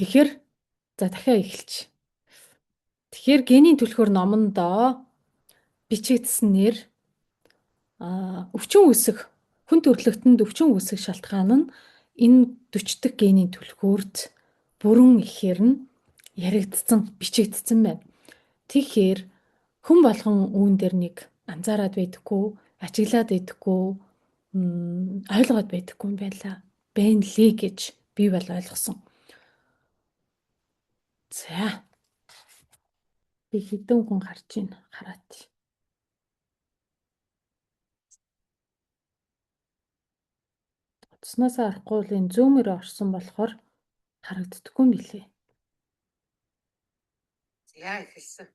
Тэгэхээр за дахиад эхэлж. Тэгэхээр генийн түлхүүр номондоо бичигдсэн нэр өвчин үүсэх хүн төрөлхтөнд өвчин үүсэх шалтгаан нь энэ 40 дахь генийн түлхүүрт бүрэн ихээр нь яригдсан, бичигдсэн байна. Тэгэхээр хүн болгон үүн дээр нэг анзаараад байдаггүй, ажиглаад байдаггүй, ойлгоод байдаггүй юм байлаа. Байна лээ гэж би бол ойлгосон. За. Би хэдэн хүн харж байна. Хараад. Утаснаас арахгүй л энэ зүүмээр орсон болохоор харагддаггүй юм билээ. За ихэлсэн.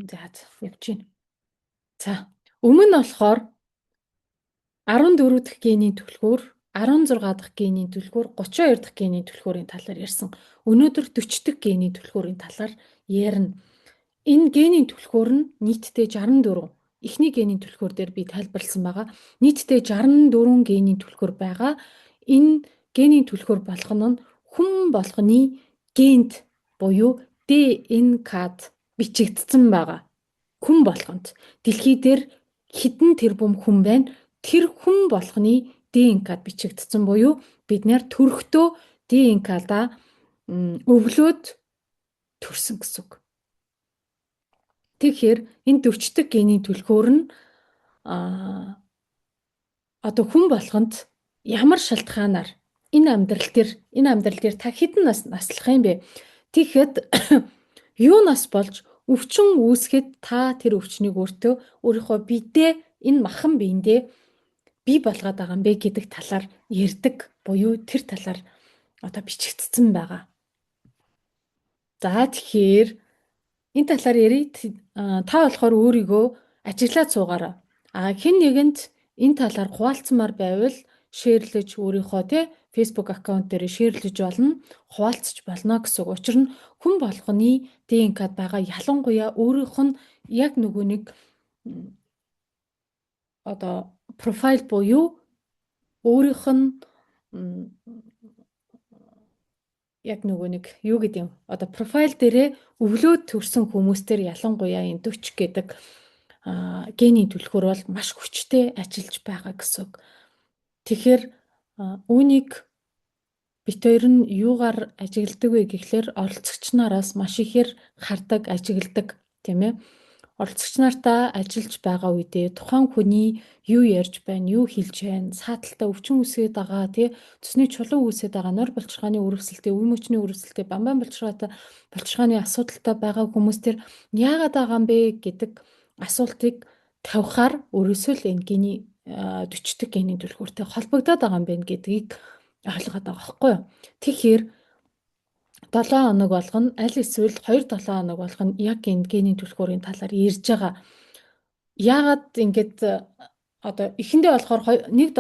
За явж байна. За өмнө нь болохоор 14 дахь генийн түлхүүр, 16 дахь генийн түлхүүр, 32 дахь генийн түлхүүрийн талаар ярьсан. Өнөөдөр 40 дахь генийн түлхүүрийн талаар ярина. Энэ генийн түлхүүр нь нийтдээ 64. Эхний генийн түлхүүр дээр би тайлбарласан байгаа. Нийтдээ 64 генийн түлхүүр байгаа. Энэ генийн түлхүүр болгоно нь хүн болгоны генд буюу ДНК-д бичигдсэн байгаа. Хүн болгонд дэлхий дээр хэдэн тэрбум хүн байна? Тэр хүн болгоны ДНК-д бичигдсэн буюу бид нэр төрөхдөө ДНК-да өвлөөд төрсөн гэсэн үг. Тэгэхээр энэ 40 дахь генийн түлхүүр нь одоо хүн болгонд ямар шалтгаанаар энэ амьдрал дээр та хэдэн наслах юм бэ? Тэгэхэд юунаас болж өвчин үүсгэхэд та тэр өвчнийг өөрийнхөө бидээ энэ махан биендээ бий болгоод байгаа юм бэ гэдэг талаар ярьдаг буюу тэр талаар одоо бичигдсэн байгаа. За тэгэхээр энэ талаар ярий. Та болохоор өөрийгөө ажиглаад суугаарай. Хэн нэгэнд энэ талаар хуваалцмаар байвал шеэрлэж өөрийнхөө Facebook аккаунт дээр шеэрлэж болно, хуваалцж болно гэсэн үг. Учир нь хүн болгоны ДНК-д байгаа ялангуяа өөрийнх нь яг нөгөө нэг одоо профайл буюу өөрийнх нь яг нөгөө нэг юу гэдэг юм одоо профайл дээрээ өвлөөд төрсэн хүмүүстээр ялангуяа энэ 40 гэдэг генийн түлхүүр бол маш хүчтэй ажиллаж байгаа гэсэн үг. Тэгэхээр үүнийг бит хоёр нь юугаар ажигладаг вэ гэхлээр оролцогч нараас маш ихээр хардаг, ажигладаг тийм ээ. Оролцогч нартай ажиллаж байгаа үедээ тухайн хүний юу ярьж байна, юу хэлж байна, сааталтаа өвчин үүсгээд байгаа, цусны чулуу үүсээд байгаа, нойр булчиргааны үргэлжлэлтэй, үе мөчний үргэлжлэлтэй, бамбайн булчиргааны асуудалтай байгаа хүмүүстэр яагаад байгаа юм бэ гэдэг асуултыг тавихаар өөрөөсөө л энэ гений 40 дахь генийн түлхүүртэй холбогдоод байгаа юм байна гэдгийг ойлгоод байгаа байхгүй юу. Тэгэхээр 7 хоног болгоно аль эсвэл 2-7 хоног болгоно яг энэ генийн түлхүүрийн талаар ярьж байгаа. Яагаад ингэж одоо эхэндээ болохоор 7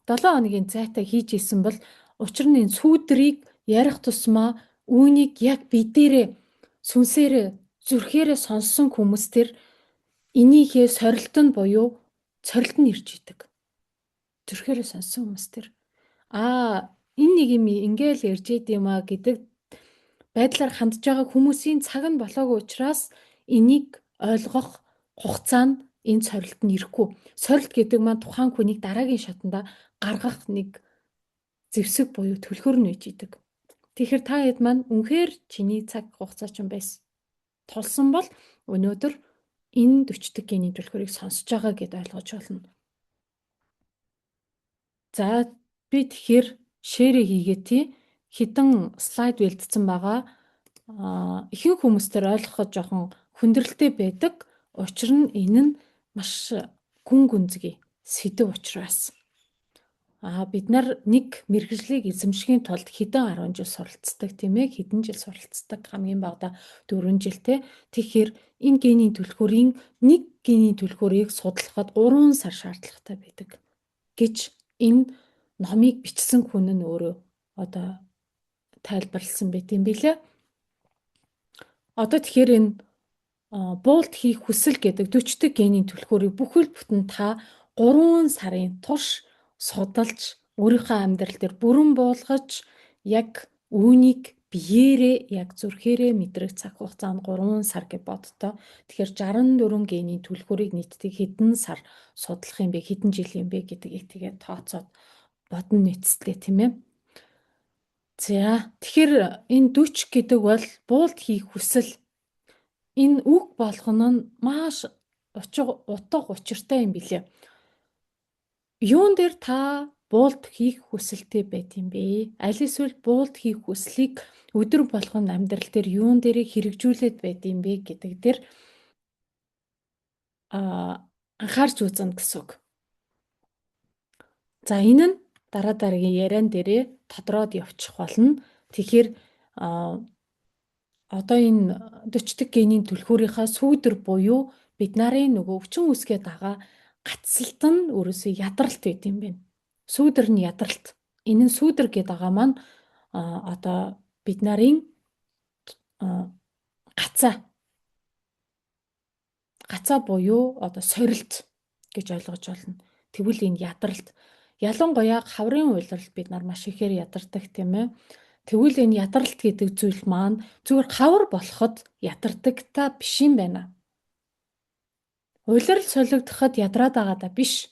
хоногийн зайтай хийж исэн бол учир нь энэ сүүдрийг ярих тусмаа үүнийг яг бидээрээ сүнсээрээ зүрхээрээ сонссон хүмүүстэр энийхээ сорилт нь буюу сорилт нь ирж идэг. Зүрхээрээ сонссон хүмүүстэр энэ нэг юм ингээл ярьж идэм гэдэг байдлаар хандж байгаа хүмүүсийн цаг нь болоогүй учраас энийг ойлгох хугацаа нь энэ сорилт нь ирэхгүй. Сорилт гэдэг маань тухайн хүнийг дараагийн шатанда гаргах нэг зэвсэг буюу түлхүүр нь үйж идэг. Тэгэхээр та хэд маань үнэхээр чиний цаг хугацаа ч юм байсан. Тулсан бол өнөөдөр энэ 40 дахь генийн түлхүүрийг сонсож байгаа гэдээ ойлгож болно. За би тэгэхээр шеэрэ хийгээти хэдэн слайд бэлдсэн байгаа. Ихэнх хүмүүстээр ойлгоход жоохон хүндрэлтэй байдаг. Учир нь энэ нь маш гүн гүнзгий сэдв учраас. Бид нар нэг мэргэжлийг эзэмшихийн тулд хэдэн 10 жил суралцдаг тийм ээ, хэдэн жил суралцдаг, хамгийн багадаа 4 жилтэй. Тэгэхээр энэ генийн түлхүүрийн нэг генийн түлхүүрийг судлахад 3 сар шаардлагатай байдаг гэж энэ номыг бичсэн хүн нь өөрөө одоо тайлбарлсан байт юм билээ. Одоо тэгэхээр энэ буулт хийх хүсэл гэдэг 40 дахь генийн түлхүүрийг бүхэл бүтэн та 3 сарын турш судалж өөрийнхөө амьдрал дээр бүрэн буулгаж яг Үүнийг биеэрээ яг зүрхээрээ мэдрэх цаг хугацаа нь 3 сар гэж бодтоо. Тэгэхээр 64 генийн түлхүүрийг нийтдээ хэдэн сар судлах юм бэ, хэдэн жил юм бэ гэдгийг тэгээд тооцоод бодно нийцтэй тийм ээ. За тэгэхээр энэ 40 гэдэг бол буулт хийх хүсэл, энэ үг болгоно нь маш утга учиртай юм билээ. Юун дээр та буулт хийх хүсэлтэй байт юм бэ? Аль эсвэл буулт хийх хүслийг өдөр болгон амьдрал дээр юун дээр хэрэгжүүлээд байт юм бэ гэдэг дээр анхаарч үзнэ гэсэн үг. За энэ нь дараагийн яриан дээрээ тодроод явчих болно. Тэгэхээр одоо энэ 40 дахь генийн түлхүүрийнхаа сүүдэр буюу бид нарын нөгөө өвчин үсгээ дагаа гацсалт нь өөрөөсөө ядралт байт юм байна. Сүүдэр нь ядралт. Энэ нь сүүдэр гэдэг байгаа маань одоо бид нарын гацаа буюу одоо сорилт гэж ойлгож байна. Тэгвэл энэ ядралт ялангуяа хаврын уйлрал бид нар маш ихээр ядардаг тийм ээ. Тэгвэл энэ ядралт гэдэг зүйл маань зүгээр хавар болоход ядардаг та биш юм байна. Уйлрал солигдоход ядраад байгаа да биш.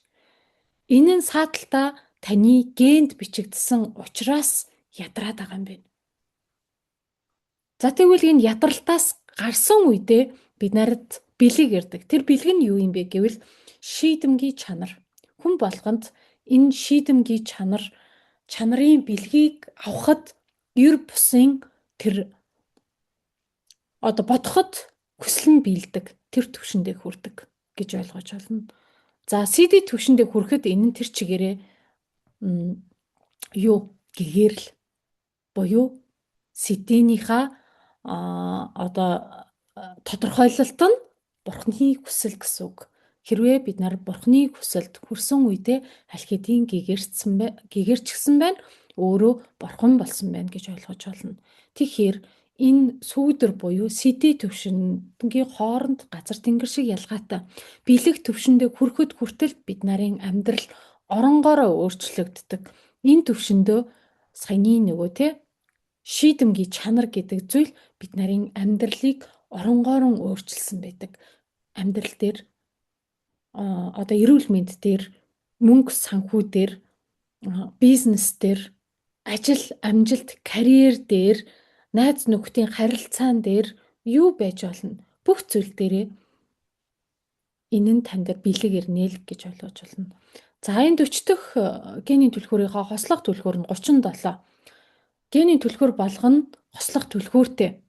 Энэ нь сааталтаа таны генд бичигдсэн учраас ядраад байгаа юм байна. За тэгвэл энэ ядралтаас гарсан үедээ бид нарт бэлэг ирдэг. Тэр бэлэг нь юу юм бэ гэвэл шийдэмгий чанар. Хүн болгонд энэ шийдэмгий чанарын бэлгийг авахд ер бусын тэр одоо бодоход хүсэл нь биелдэг. Тэр түвшиндээ хүрдэг гэж ойлгож байна. За CD түвшиндээ хүрэхэд энэ нь тэр чигээрээ гэгэрл буюу CD-нийхаа одоо тодорхойлолт нь бурхны хүсэл гэсэн үг. Хэрвээ бид нар бурхны хүсэлд хүрсэн үедээ аль хэдийн гэгэрчсэн байна, өөрөө бурхан болсон байна гэж ойлгож байна. Тэгэхээр энэ сүүдэр буюу CD түвшингийн хооронд газар тэнгэр шиг ялгаатай бэлэг түвшиндээ хүрэхэд хүртэл бид нарын амьдрал оронгоороо өөрчлөгддөг. Энэ түвшиндөө саяны нөгөө шийдэмгий чанар гэдэг зүйл бид нарын амьдралыг оронгоорон өөрчилсөн байдаг. Амьдрал дээр одоо эрүүл мэнд дээр, мөнгө санхүү дээр, бизнес дээр, ажил амжилт, карьер дээр, найз нөхдийн харилцаан дээр юу байж болно? Бүх зүйл дээрээ энэ нь танд бэлэг ирнэ л гэж ойлгож байна. За энэ 40 дахь генийн түлхүүрийнхаа хослох түлхүүр нь 37. Генийн түлхүүр болгоно хослох түлхүүртэй.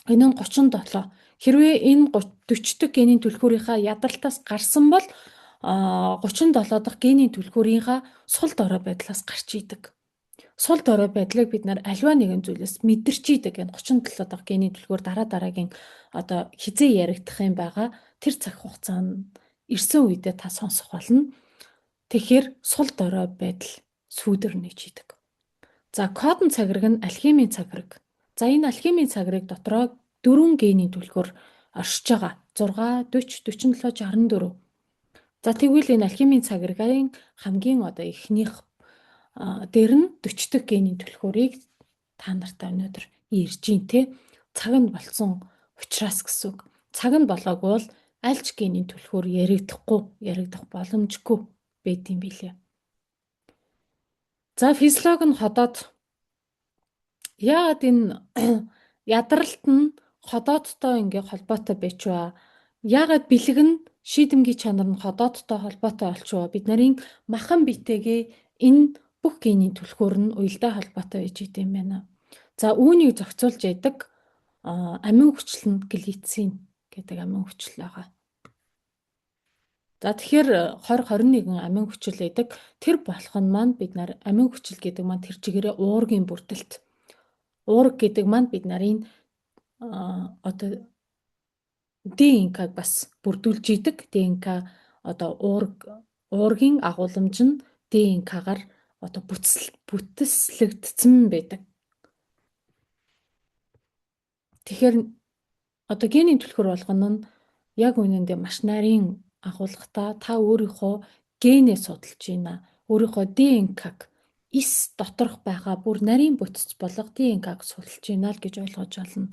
Энэ нь 37. Хэрвээ энэ 40 дахь генийн түлхүүрийнхаа ядралтаас гарсан бол 37 дахь генийн түлхүүрийнхаа сул дорой байдлаас гарч идэг. Сул дорой байдлыг бид нар альва нэгэн зүйлээс мэдэрч идэг. Энэ 37 дахь генийн түлхүүр дараа-дараагийн одоо хизээ яригдах юм байгаа. Тэр цаг хугацаанд ирсэн үедээ та сонсох болно. Тэгэхээр сул дорой байдал сүүдэр нээж идэг. За кодон цагираг нь алхимийн цагираг. За энэ алхимийн цагираг дотроо 4 генийн түлхүүр оршиж байгаа. 6, 40, 47, 64. За тэгвэл энэ алхимийн цагирагын хамгийн одоо ихнийх дээр нь 40 дахь генийн түлхүүрийг та нартай өнөөдөр ирж гин те. Цаг нь болсон учраас гэсэн үг. Цаг нь болоогүй бол аль ч генийн түлхүүр яригдах боломжгүй байд юм билээ. За физиолог нь ходоод яагаад энэ ядралт нь ходоодтой ингээ холбоотой байчваа? Яагаад бэлэг нь шийдэмгий чанар нь ходоодтой холбоотой болчихвоо? Бид нарын махан битэгээ энэ бүх генийн түлхүүр нь уялдаа холбоотой байж идэм байна. За үүнийг зохицуулж яадаг амин хүчлэнд глицин гэдэг амин хүчил байгаа. За тэгэхээр 20-21 амин хүчил байдаг. Тэр болох нь маань бид нар амин хүчил гэдэг маань тэр чигээрээ уургийн бүрдэлт. Уург гэдэг маань бид нарын одоо ДНК-г бас бүрдүүлж идэг. ДНК одоо уургийн агуулмж нь ДНК-гаар одоо бүтэлслэгдсэн байдаг. Тэгэхээр одоо генийн түлхүүр болгоно нь яг үнэндээ маш нарийн агуулгатай та өөрийнхөө генээ судалж байна. Өөрийнхөө ДНК-г эс доторх байгаа бүр нарийн бүтц болго ДНК-г судалж байна л гэж ойлгож байна.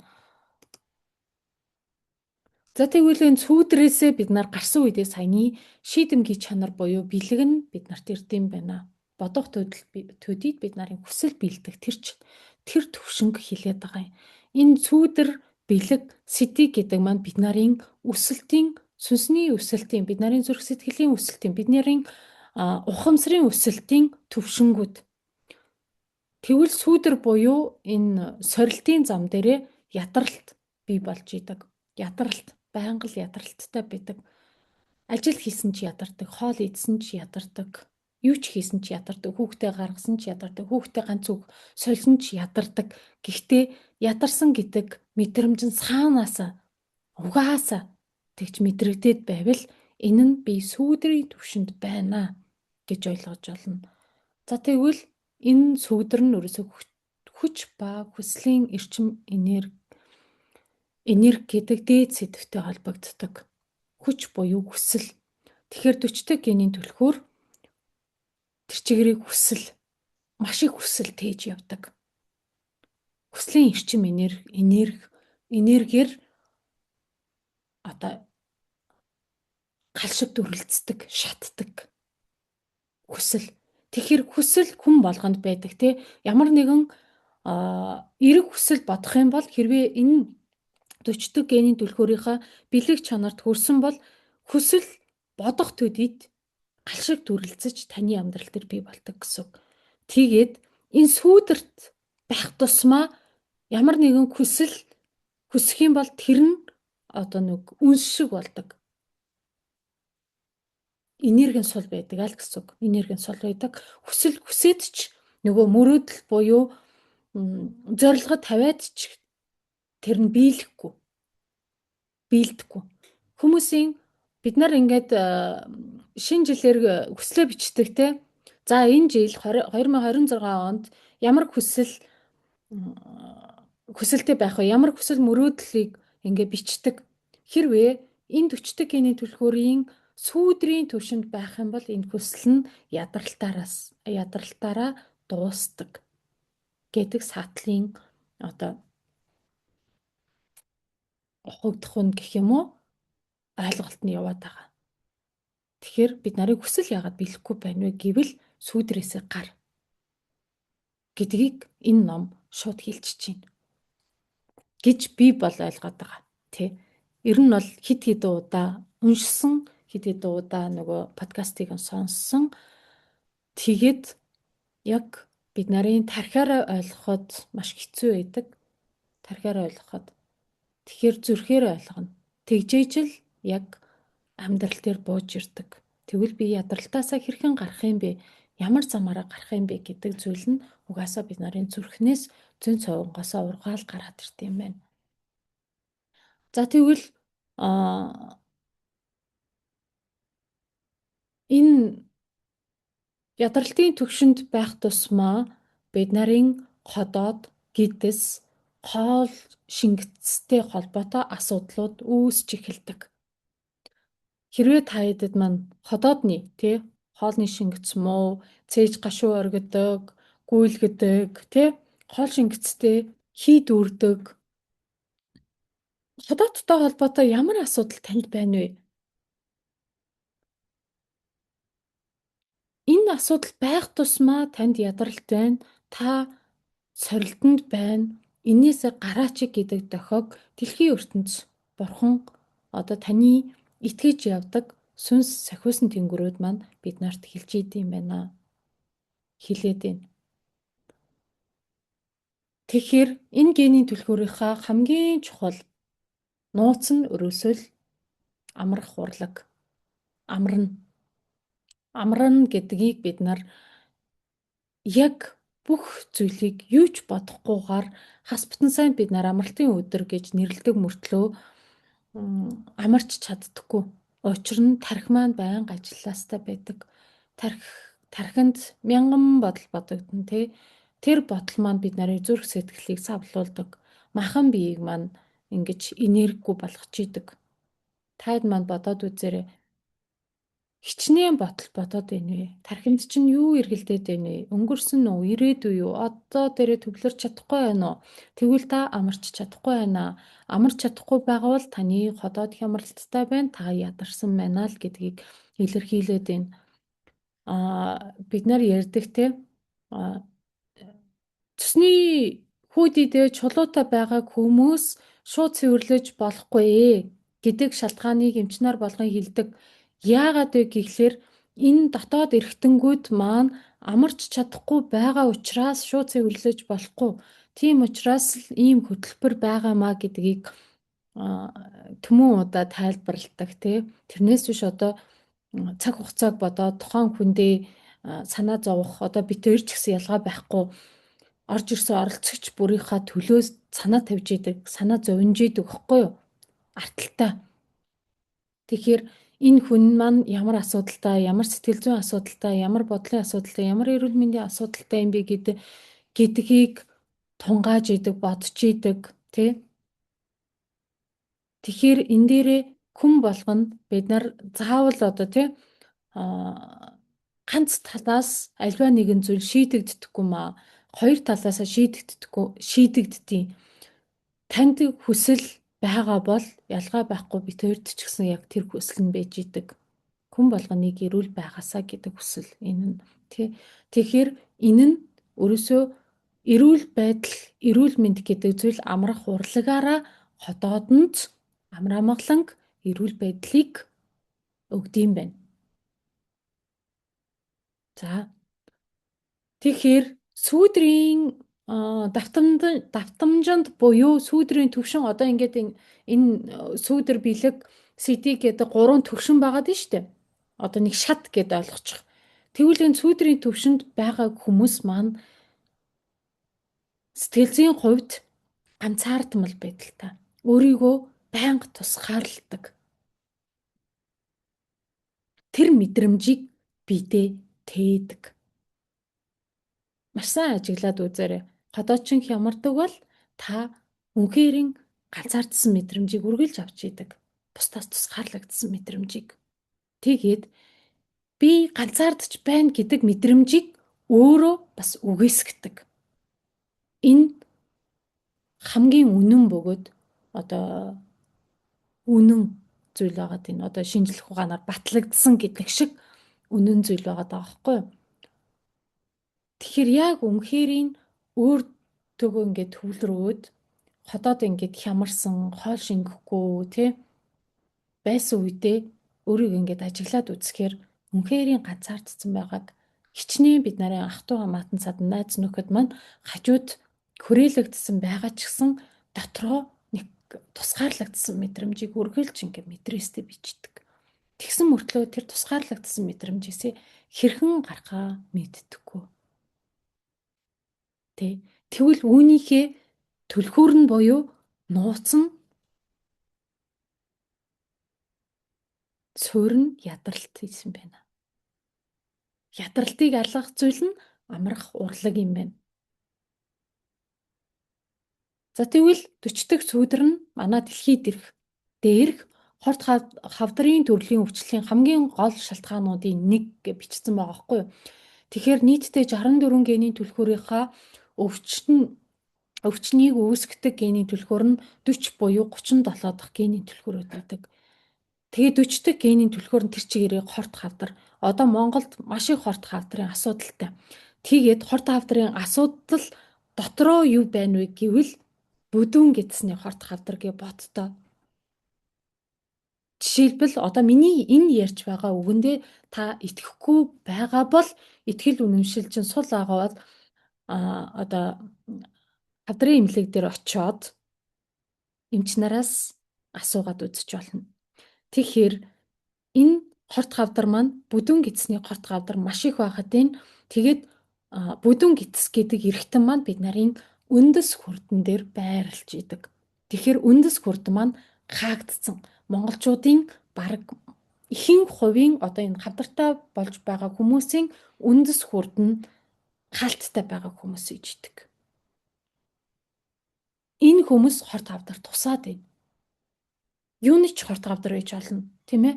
За тэгвэл энэ цүүдрээсээ бид нар гарсан үедээ саяны шийдэмгий чанар буюу бэлэг нь бид нарт ирдэм байна. Бодох төдийд бид нарын хүсэл бэлдэх тэр төвшинг хилээд байгаа юм. Энэ цүүдэр бэлэг сэтг гэдэг маань бид нарын өсөлтийн сүнсний өсөлтийн бид нарын зүрх сэтгэлийн өсөлтийн бид нарын ухамсарын өсөлтийн төвшингүүд. Тэгвэл сүүдэр буюу энэ сорилтын зам дээрээ ядралт бий болж идэг. Ядралт байнга л ядралттай байдаг. Ажил хийсэн ч ядардаг, хоол идсэн ч ядардаг, юу ч хийсэн ч ядардаг, хүүхдээ гаргасан ч ядардаг, хүүхдээ ганц үг сольсон ч ядардаг. Гэхдээ ядарсан гэдэг мэдрэмж нь цаанаасаа угаасаа тэгж мэдрэгдээд байвал энэ нь би сүүдрийн түвшинд байна гэж ойлгож олно. За тэгвэл энэ сүүдэр нь ерөөсөө хүч ба хүслийн эрчим энерги гэдэг дээд сэдвтэй холбогддог. Хүч буюу хүсэл. Тэгэхээр 40 генийн түлхүүр тэр чигээрээ хүсэл, маш их хүсэл тээж явдаг. Хүслийн эрчим энергиэр одоо галшигт үргэлжцдэг, шатдаг хүсэл. Тэгэхээр хүсэл хүн болгонд байдаг те. Ямар нэгэн эерэг хүсэл бодох юм бол хэрвээ энэ 40 генийн түлхүүрийнхаа бэлэг чанарт хүрсэн бол хүсэл бодох төдийд галшигт үргэлжцэж таны амьдрал дээр бий болдог гэсэн. Тэгээд энэ сүүдэрт байх тусмаа ямар нэгэн хүсэх юм бол тэр нь одоо нэг үнс шиг болдог. Энергийн сул байдаг аль гэсэн үг. Энергийн сул байдаг. Хүсээд ч нөгөө мөрөөдөл буюу зорилгод тавиад ч тэр нь биелэхгүй. Хүмүүсийн бид нар ингээд шинэ жилээр хүслээ бичдэг те. За энэ жил 2026 онд ямар хүсэлтэй байх вэ? Ямар хүсэл мөрөөдлийг ингээд бичдэг. Хэрвээ энэ 40 генийн түлхүүрийн сүүдрийн түвшинд байх юм бол энэ хүсэл нь ядралтаараа дуусдаг гэдэг саатлын одоо ухагдах нь гэх юм уу ойлголт нь яваад байгаа. Тэгэхээр бид нарыг хүсэл яагаад биелэхгүй байна вэ гэвэл сүүдрээсээ гар гэдгийг энэ ном шууд хэлчихэж байна гэж би бол ойлгоод байгаа. Тэ. Ер нь бол хид удаа уншсан хид удаа нөгөө подкастыг сонссон. Тэгэд яг бид нарын тархиараа ойлгоход маш хэцүү байдаг. Тархиараа ойлгоход. Тэгэхээр зүрхээр ойлгоно. Тэгжээж л яг амьдрал дээр бууж ирдэг. Тэгвэл би ядралтаасаа хэрхэн гарах юм бэ? Ямар замаараа гарах юм бэ гэдэг зүйл нь угаасаа бид нарын зүрхнээс зүүн цовонгосоо ургаал гараад ирд юм байна. За тэгвэл энэ ядралтын түвшинд байх тусмаа бид нарын ходоод гидс хоол шингэцтэй холбоотой асуудлууд үүсч эхэлдэг. Хэрвээ та хэдэд маань ходоодны тий хоолны шингэц муу, цээж гашуу оргидог, гүйлгэдэг тий хоол шингэцтэй хий дүүрдэг. Ходоодтой холбоотой ямар асуудал танд байна вэ? Энэ асуудал байх тусмаа танд ядралт байна. Та сорилтонд байна. Энээсээ гараач гэдэг дохиог дэлхийн ертөнц бурхан одоо таны итгэж явдаг сүнс сахиусан тэнгэрүүд маань бид нарт хэлж идэм байна. Хэлээд байна. Тэгэхээр энэ генийн түлхүүрийнхаа хамгийн чухал нууц нь өрөөсөө л амрах урлаг. Амрна гэдгийг бид нар яг бүх зүйлийг юу ч бодохгүйгээр хас бутан сайн бид нар амралтын өдөр гэж нэрлэдэг мөртлөө амарч чаддаггүй. Учир нь тархи маань байнга ажилластай байдаг. Тархинд мянган бодол бодогдно тий. Тэр бодол маань бид нарын зүрх сэтгэлийг савлуулдаг. Махан биеийг маань ингэж энергигүй болгож идэг. Таад маань бодоод үзээрэй. хичнээн бодоод байна вэ? Тархинд чинь юу эргэлдээд байна вэ? Өнгөрсөн үү? Ирээдүй юу? Одоо дээрээ төвлөрч чадахгүй байна уу? Тэгвэл та амарч чадахгүй байна. Амарч чадахгүй байгаа бол таны ходоод хямралттай байна. Та ядарсан байна л гэдгийг илэрхийлээд байна. Бид нар ярьдаг те. Цусны хүүдийдээ чулуутай байгаа хүмүүс шууд цэвэрлэж болохгүй гэдэг шалтгааныг эмчнэр болгон хэлдэг. Яагаад вэ гэхлээр энэ дотоод эргэтнгүүд маань амарч чадахгүй байгаа учраас шууд цэвэрлэж болохгүй. Тийм учраас л ийм хөтөлбөр байгаамаа гэдгийг түмэн удаа тайлбарладаг тий. Тэрнээс биш одоо цаг хугацааг бодоод тухайн хүндээ санаа зовох одоо битээр ч гэсэн ялгаа байхгүй орж ирсэн оролцогч бүрийнхаа төлөө санаа тавьж идэг, санаа зовж идэг гэхгүй юу? Арталтай. Тэгэхээр энэ хүн маань ямар асуудалтай, ямар сэтгэл зүйн асуудалтай, ямар бодлын асуудалтай, ямар эрүүл мэндийн асуудалтай юм бэ гэдгийг тунгааж идэг, бодож идэг, тий? Тэгэхээр энэ дээрээ хүн болгоно бид нар заавал одоо тий ганц талаас альва нэгэн зүйл шийдэгдэхгүй маа хоёр талаас шийдэгддэг. Танд хүсэл байгаа бол ялгаа байхгүй бит хоёрт ч гэсэн яг тэр хүсэл нь байж идэг. Хүн болгоныг эрүүл байгаасаа гэдэг хүсэл энэ нь тий. Тэгэхээр энэ нь өрөөсөө эрүүл байдал, эрүүл мэнд гэдэг зүйл амрах урлагаараа хотоодонд амар амгаланг эрүүл байдлыг өгдөм байна. За тэгэхээр сүүдрийн давтамжинд буюу сүүдрийн төвшин одоо ингээд энэ сүүдэр бэлэг CD гэдэг 3 төвшин байгаад нь штэ. Одоо нэг шат гэдээ ойлгочих. Тэгвэл энэ сүүдрийн төвшөнд байгаа хүмүүс маань сэтгэлзийн хувьд ганцаардмал байдалтай. Өөрийгөө байнга тусгаарладаг. Тэр мэдрэмжийг бидээ тээдэг. Маш сайн ажиглаад үзээрэй. Ходоочин хямардаг бол та үнхээрийн ганцаардсан мэдрэмжийг үргэлж авч идэг. Бусдаас тусгаарлагдсан мэдрэмжийг. Тэгээд би ганцаардж байна гэдэг мэдрэмжийг өөрөө бас үгээсгдэг. Энэ хамгийн үнэн бөгөөд одоо үнэн зүйл байгаа тийм. Одоо шинжлэх ухаанаар батлагдсан гэдэг шиг үнэн зүйл байгаа даа байхгүй юу? Тэгэхээр яг үнхээрийн өөртөөгөө ингээд төвлөрөөд хотоод ингээд хямарсан, хоол шингэхгүй тий байсан үедээ өөрийгөө ингээд ажиглаад үзэхээр үнхээрийн ганцаардсан байгааг хичнээн бид нарын ах トゥ хамаатан цадан найз нөхөд маань хажууд хүрээлэгдсэн байгаа ч гэсэн дотроо нэг тусгаарлагдсан мэдрэмжийг үргэлж ингээд мэдрээстэй бичдэг. Тэгсэн мөртлөө тэр тусгаарлагдсан мэдрэмжээсээ хэрхэн гарахаа мэддэггүй. Тэгвэл үүнийхээ түлхүүр нь буюу нууц нь суурь нь ядралт хийсэн байна. Ядралтыг алгах зүйл нь амрах урлаг юм байна. За тэгвэл 40 дахь сүүдэр нь манай дэлхийд дээрх хорт хавдрын төрлийн өвчлөлийн хамгийн гол шалтгаануудын нэг гэж бичсэн байгаа байхгүй юу? Тэгэхээр нийтдээ 64 генийн түлхүүрийнхаа өвчнийг үүсгэдэг генийн түлхүүр нь 40 буюу 37 дахь генийн түлхүүрүүд байдаг. Тэгээд 40 дахь генийн түлхүүр нь тэр чигээрээ хорт хавдар. Одоо Монголд маш их хорт хавдрын асуудалтай. Тэгээд хорт хавдрын асуудал дотроо юу байна вэ гэвэл бүдүүн гэдсний хорт хавдар гэж боддоо. Жишээлбэл одоо миний энэ ярьж байгаа үгэндээ та итгэхгүй байгаа бол итгэл үнэмшил чинь сул агаад одоо хавдрын имлэг дээр очиод эмч нараас асуугаад үзэж болно. Тэгэхээр энэ хорт хавдар маань бүдүүн гидсний хорт хавдар маш их байхад тэгээд бүдүүн гидс гэдэг эргэтэн маань бид нарын үндэс хүрдэн дээр байрлаж идэг. Тэгэхээр үндэс хүрдэн маань хаагдцсан. Монголчуудын бараг ихэнх хувийн одоо энэ хавдартай болж байгаа хүмүүсийн үндэс хүрдэн хаалттай байгаа хүмүүс иждэг. Энэ хүмүүс хорт хавдар тусаад байна. Юуны ч хорт хавдар байж болно, тийм ээ?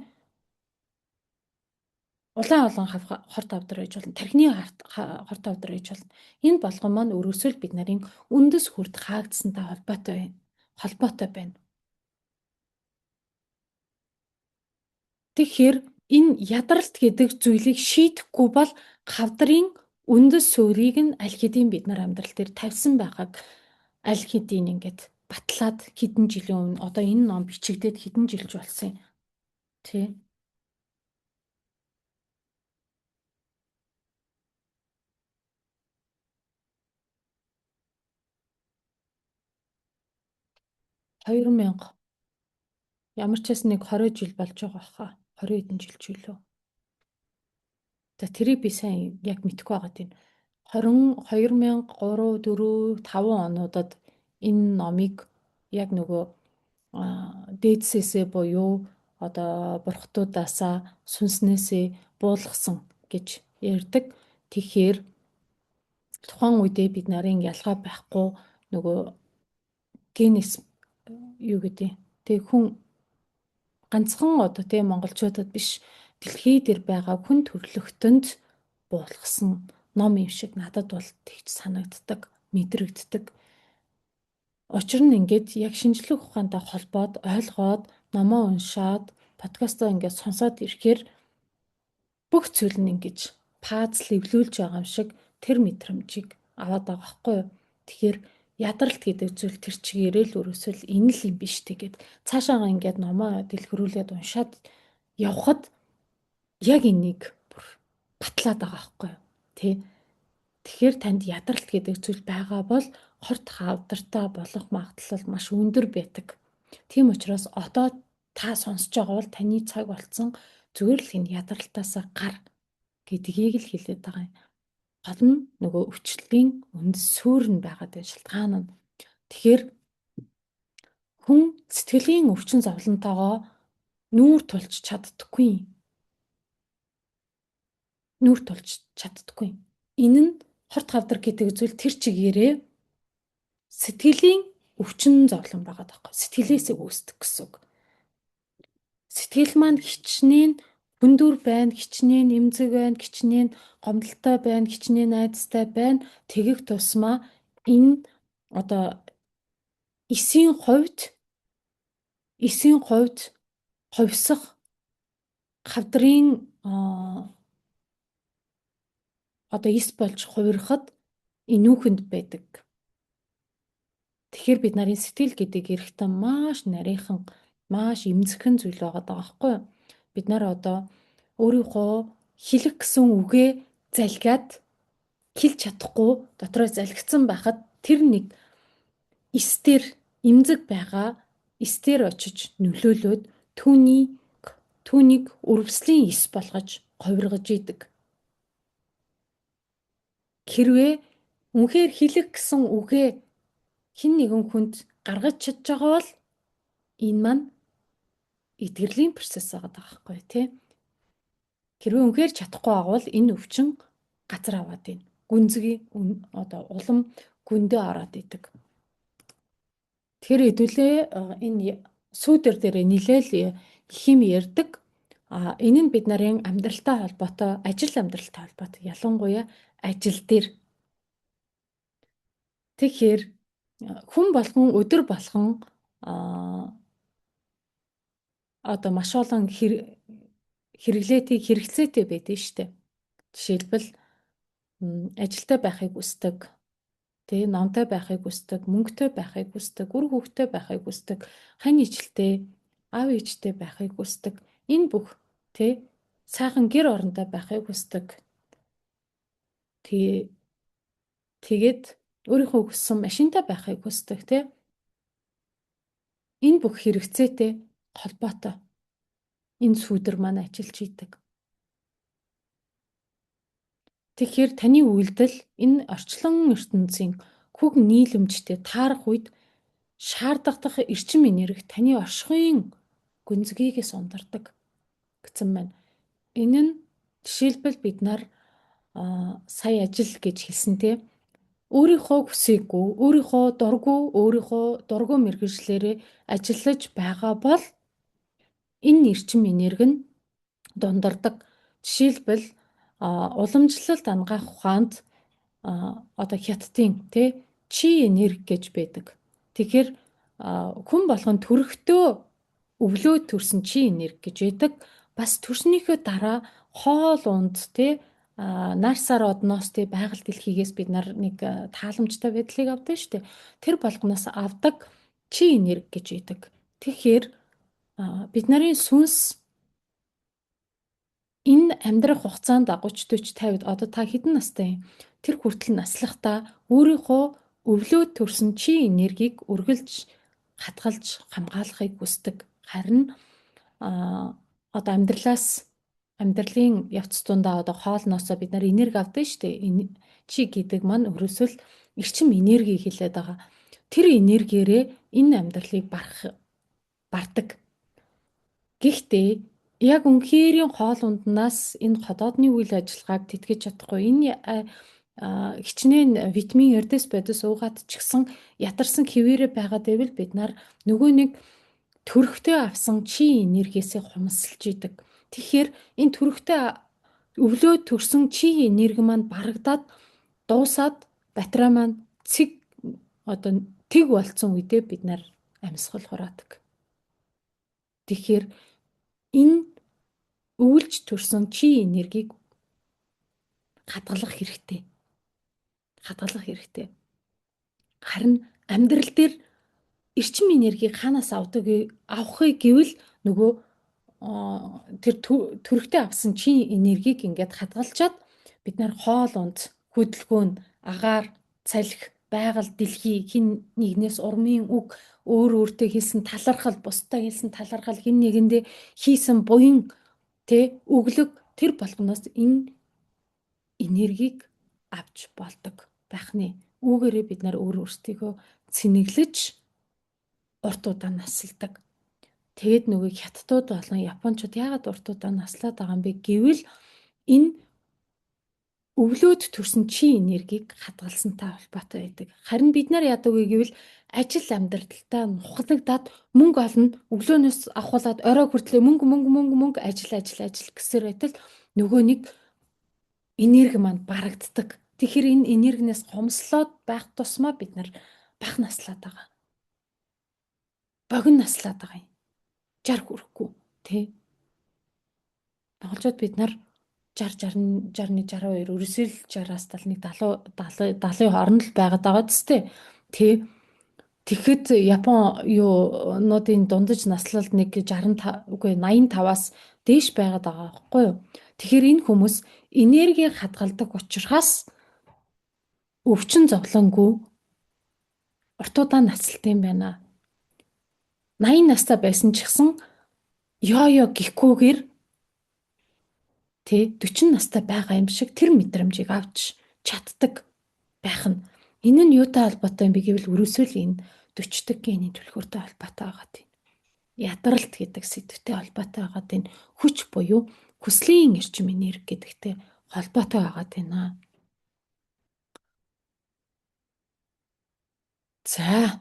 улаан олон хорт авдар байж болно. Тархины хорт авдар байж болно. Энэ болгон маань өрөөсөө бид нарын үндэс хүрд хаагдсантай холбоотой байна. Холбоотой байна. Тэгэхээр энэ ядралт гэдэг зүйлийг шийдэхгүй бол хавдрын үндэс суурийг нь аль хэдийн бид нар амьдрал дээр тавьсан байгааг аль хэдийн ингээд батлаад хэдэн жилийн өмнө одоо энэ ном бичигдээд хэдэн жилж болсон юм. Тий. 2000 ямар ч хэс нэг 20 жил болж байгаа хаа. 20 хэдэн жил ч үлээ. За тэрийг би сайн яг мэдэхгүй байгаа тийм. 2003, 4, 5 онуудад энэ номыг яг нөгөө дээдсээсээ буюу одоо бурхтуудаасаа сүнснээсээ буулгасан гэж ярьдаг. Тэгэхээр тухайн үедээ бид нарын ялгаа байхгүй нөгөө генис юу гэдэг. Тэг хүн ганцхан одоо тийм монголчуудад биш дэлхий дээр байгаа хүн төрлөختөнд буулгасан ном юм шиг надад бол тэгж санагддаг, мэдрэгддэг. Учир нь ингээд яг шинжлэх ухаантай холбоод ойлгоод номоо уншаад подкастаа ингээд сонсоод ирэхээр бүх зүйл нь ингэж пазл эвлүүлж байгаа юм шиг тэр мэдрэмжийг аваад байгаа байхгүй юу. Тэгэхээр ядралт гэдэг зүйл тэр чигээрээ л өрөөсөө л энэ л юм биш тэгээд цаашаага ингээд номоо дэлгэрүүлээд уншаад явхад яг энийг бүр батлаад байгаа байхгүй юу. Тэ. Тэгэхээр танд ядралт гэдэг зүйл байгаа бол хорт хавдартай болох магадлал маш өндөр байдаг. Тийм учраас одоо та сонсож байгаа бол таны цаг болцсон зүгээр л энэ ядралтаасаа гар гэдгийг л хэлээд байгаа юм. Гол нь нөгөө өвчлөлийн үндэс суурь нь байгаад байна шалтгаан нь. Тэгэхээр хүн сэтгэлийн өвчин зовлонтойгоо нүүр тулж чаддаггүй. Нүүр тулж чаддаггүй. Энэ нь хорт хавдар гэдэг зүйл тэр чигээрээ сэтгэлийн өвчин зовлон байгаа даахгүй. Сэтгэлээсээ үүсдэг гэсэн үг. Сэтгэл маань хичнээн хүндүр байна, хичнээн эмзэг байна, хичнээн гомдолтой байна, хичнээн айдастай байна. Тэгэх тусмаа энэ одоо эсийн хувьд ховсох хавдрын одоо эс болж хувирахад энүүхэнд байдаг. Тэгэхээр бид нарын сэтгэл гэдэг эрхтэн маш нарийнхан, маш эмзэгхэн зүйл байгаа байхгүй юу? Бид нар одоо өөрийнхөө хэлэх гэсэн үгээ залгиад хэлж чадахгүй дотроо залгицсан байхад тэр нэг эстээр эмзэг байгаа эстээр очиж нөлөөлөөд түүнийг үрвслийн эс болгож говиргаж идэг. Хэрвээ үнэхээр хэлэх гэсэн үгээ хэн нэгэн хүнд гаргаж чадж байгаа бол энэ маань эдгэрлийн процесс байгаа байхгүй тий. Хэрвээ үнэхээр чадахгүй байгаа бол энэ өвчин газар аваад байна. Гүнзгий одоо улам гүндээ ороод идэг. Тэгэхээр хэдүүлээ энэ сүүдэр дээр нилээл их юм ярьдаг. Энэ нь бид нарын амьдралтай холбоотой, ажил амьдралтай холбоотой, ялангуяа ажил дээр. Тэгэхээр хүн болгон өдөр болгон одоо маш олон хэрэгцээтэй байдаг шүү дээ. Жишээлбэл ажилтай байхыг хүсдэг, тэгээ номтой байхыг хүсдэг, мөнгөтэй байхыг хүсдэг, үр хүүхдтэй байхыг хүсдэг, хань ижилтэй, аав ээжтэй байхыг хүсдэг. Энэ бүх тий сайхан гэр орондоо байхыг хүсдэг. Тэгээд өөрийнхөө хүссэн машинтай байхыг хүсдэг тий. Энэ бүх хэрэгцээтэй холбоотой энэ сүүдэр маань ажиллаж идэг. Тэгэхээр таны үйлдэл энэ орчлон ертөнцийн хүг нийлэмжтэй таарах үед шаардлагатай эрчим энерги таны оршихуйн гүнзгийгээс ундардаг гэсэн байна. Энэ нь жишээлбэл бид нар сая ажил гэж хэлсэн тий. Өөрийнхөө хүсээгүй, өөрийнхөө дургүй мэргэжлээрээ ажиллаж байгаа бол энэ эрчим энерги нь дундардаг. Жишээлбэл уламжлалт ангаах ухаанд одоо хятадын чи энерги гэж байдаг. Тэгэхээр хүн болгон төрөхдөө өвлөө төрсөн чи энерги гэж байдаг. Бас төрснийхөө дараа хоол унд нар сар одноос байгаль дэлхийгээс бид нар нэг тааламжтай байдлыг авдаг шүү дээ. Тэр болгоноос авдаг чи энерги гэж байдаг. Тэгэхээр бид нарын сүнс энэ амьдрах хугацаанд 30, 40, 50-д одоо та хэдэн настай юм? Тэр хүртэл наслахдаа өөрийнхөө өвлөө төрсөн чи энергийг үргэлж хадгалж хамгаалахыг хүсдэг. Харин одоо амьдралын явц дундаа одоо хоолноосоо бид нар энерги авдаг шүү дээ. Чи гэдэг маань өрөөсөл эрчим энерги хэлээд байгаа. Тэр энергиэрээ энэ амьдралыг бардаг. Гэхдээ яг үнэхэрийн хоол унднаас энэ ходоодны үйл ажиллагааг тэтгэж чадахгүй. Энэ хичнээн витамин эрдэс бодис уугаад ч гэсэн ядарсан хэвээрээ байгаад байвал бид нар нөгөө нэг төрөхтэй авсан чи энергиэсээ хумсалж идэг. Тэгэхээр энэ төрөхтэй өвлөө төрсөн чи энерги маань барагдаад дуусаад батарей маань тэг болцсон үедээ бид нар амьсгал хураадаг. Тэгэхээр энэ өвлж төрсөн чи энергийг хадгалах хэрэгтэй. Харин амьдрал дээр эрчим энергийг хаанаас авахыг гэвэл нөгөө тэр төрөхтэй авсан чи энергийг ингээд хадгалчаад бид нар хоол унд, хөдөлгөөн, агаар, цалхи, байгаль, дэлхий, хин нэгнээс урмын үг, өөр өөртөө хэлсэн талархал, бусдаа хэлсэн талархал, хин нэгэндээ хийсэн буян өглөг тэр болгоноос энэ энергийг авч болдог байхны үүгээрээ бид нар өөрсдийгөө цэнэглэж урт удаан насалдаг. Тэгээд нөгөө хятадууд болон японочууд яагаад урт удаан наслаад байгаа юм бэ гэвэл энэ өвлөөд төрсэн чи энергийг хадгалсантай холбоотой байдаг. Харин бид нар яадаг вэ гэвэл ажил амьдралдаа нухлагдаад мөнгө олно, өглөөнөөс авахуулаад орой хүртлээр мөнгө ажил гэсээр байтал нөгөө нэг энерги маань барагддаг. Тэгэхээр энэ энергинээс хомслоод байх тусмаа бид нар бага наслаад байгаа. Богино наслаад байгаа юм. 60 хүрэхгүй Монголчууд бид нар 60, 61, 62 ерөөсөө л 60-аас 71, 70 хооронд л байгаад байгаа тест. Тэгэхэд Японуудын дундаж наслалд нэг 85-аас дээш байгаад байгаа байхгүй юу? Тэгэхээр энэ хүмүүс энергийг хадгалдаг учраас өвчин зовлонгүй урт удаан насалт юм байна. 80 настай байсан ч гэсэн ёо гихгүйгээр 40 настай байгаа юм шиг тэр мэдрэмжийг авч чаддаг байх нь. Энэ нь юутай холбоотой юм бэ гэвэл өрөөсөө л энэ 40 гений түлхүүртэй холбоотой байгаа тийм. Ядаралт гэдэг сэдвтэй холбоотой байгаа тийм. Хүч буюу хүслийн эрчим энерги гэдэгтэй холбоотой байгаа тийм. За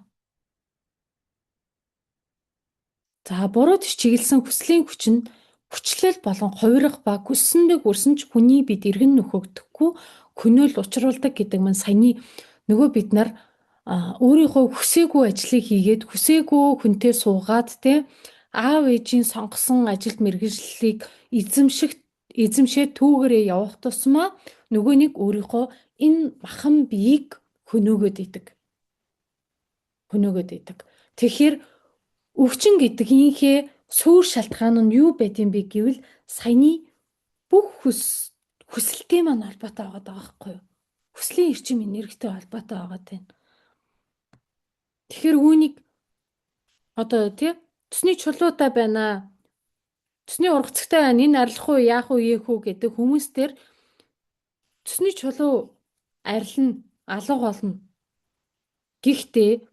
буруу чиглэсэн хүслийн хүч нь хүчлэл болон хувирах ба хүссэндээ хүрсэн ч хүний бид эргэн нөхөгдөхгүй хөнөөл учруулдаг гэдэг маань саяны нөгөө бид нар өөрийнхөө хүсээгүй ажлыг хийгээд хүсээгүй хүнтэй суугаад аав ээжийн сонгосон ажилд мэргэжлийг эзэмшээ түүгээрээ явах тусмаа нөгөө нэг өөрийнхөө энэ махан биеийг хөнөөгөөд идэг. Тэгэхээр өвчин гэдэг ийхээ суур шалтгаан нь юу байд юм бэ гэвэл саяны бүх хүсэлтэй маань холбоотой байгаа байхгүй юу? Хүслийн эрчим энергитэй холбоотой байгаа тийм. Тэгэхээр үүнийг одоо цусны чулуутай байна. Цусны ургацтай байна. Энэ арилах уу, яах уу, ийх үү гэдэг хүмүүс төр цусны чулуу арилна, алга болно. Гэхдээ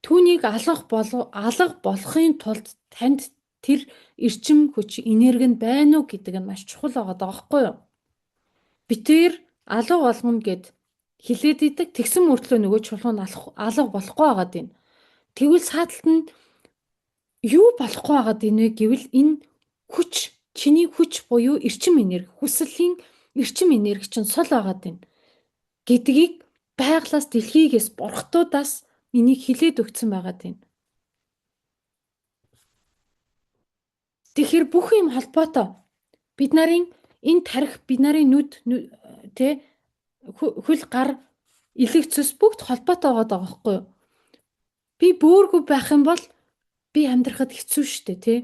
түүнийг алга болохын тулд танд тэр эрчим хүч энерги нь байна уу гэдэг нь маш чухал байгаа даахгүй юу? Битээр алга болгоно гэд хилээд идэг тэгсэн мөртлөө нөгөө чулуу нь алга болохгүй байгаад байна. Тэгвэл сааталт нь юу болохгүй байгаад байна вэ гэвэл энэ хүч Чиний хүч буюу эрчим энерги, хүслийн эрчим энерги чинь сул байгаад байна гэдгийг байглаас дэлхийгээс бурхтуудаас энийг хилээд өгсөн байгаад байна. Тэгэхээр бүх юм холбоотой. Бид нарын энэ тарих, бид нарын нүд тэ хөл гар элэг цус бүгд холбоотой байгаа байхгүй юу? Би бөөргүй байх юм бол би амьдрахад хэцүү шттэ тий.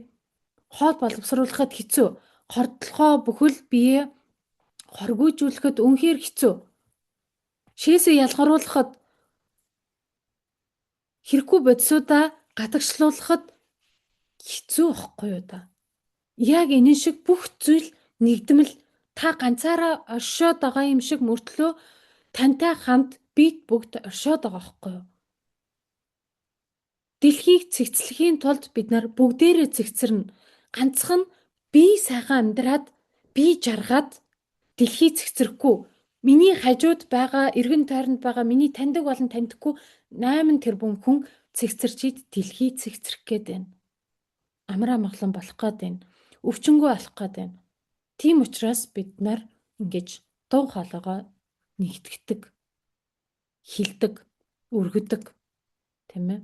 Хоол боловсруулахад хэцүү. Хордлохоо бүхэл бие хоргүйжүүлэхэд үнэхээр хэцүү. Шээсээ ялгаруулахад хэрэггүй бодисуудаа гадагшлуулахад хэцүү байхгүй юу та? Яг энэ шиг бүх зүйл нэгдмэл та ганцаараа оршоод байгаа юм шиг мөртлөө тантай хамт бид бүгд оршоод байгаа байхгүй юу? Дэлхийг цэгцлэхийн тулд бид нар бүгдээрээ цэгцэрнэ. Ганцхан би сайхан амьдраад би жаргаад дэлхий цэгцрэхгүй. Миний хажууд байгаа, эргэн тойронд байгаа, миний таньдаг болон таньдаггүй 8 тэрбум хүн цэгцэрч ид дэлхий цэгцрэх гээд байна. Амраа маглан болох гээд байна. Өвчнгөө алах гээд байна. Тийм учраас бид нар ингэж дуу хоолойгоо нэгтгэдэг, хилдэг, өргөдөг, тийм ээ.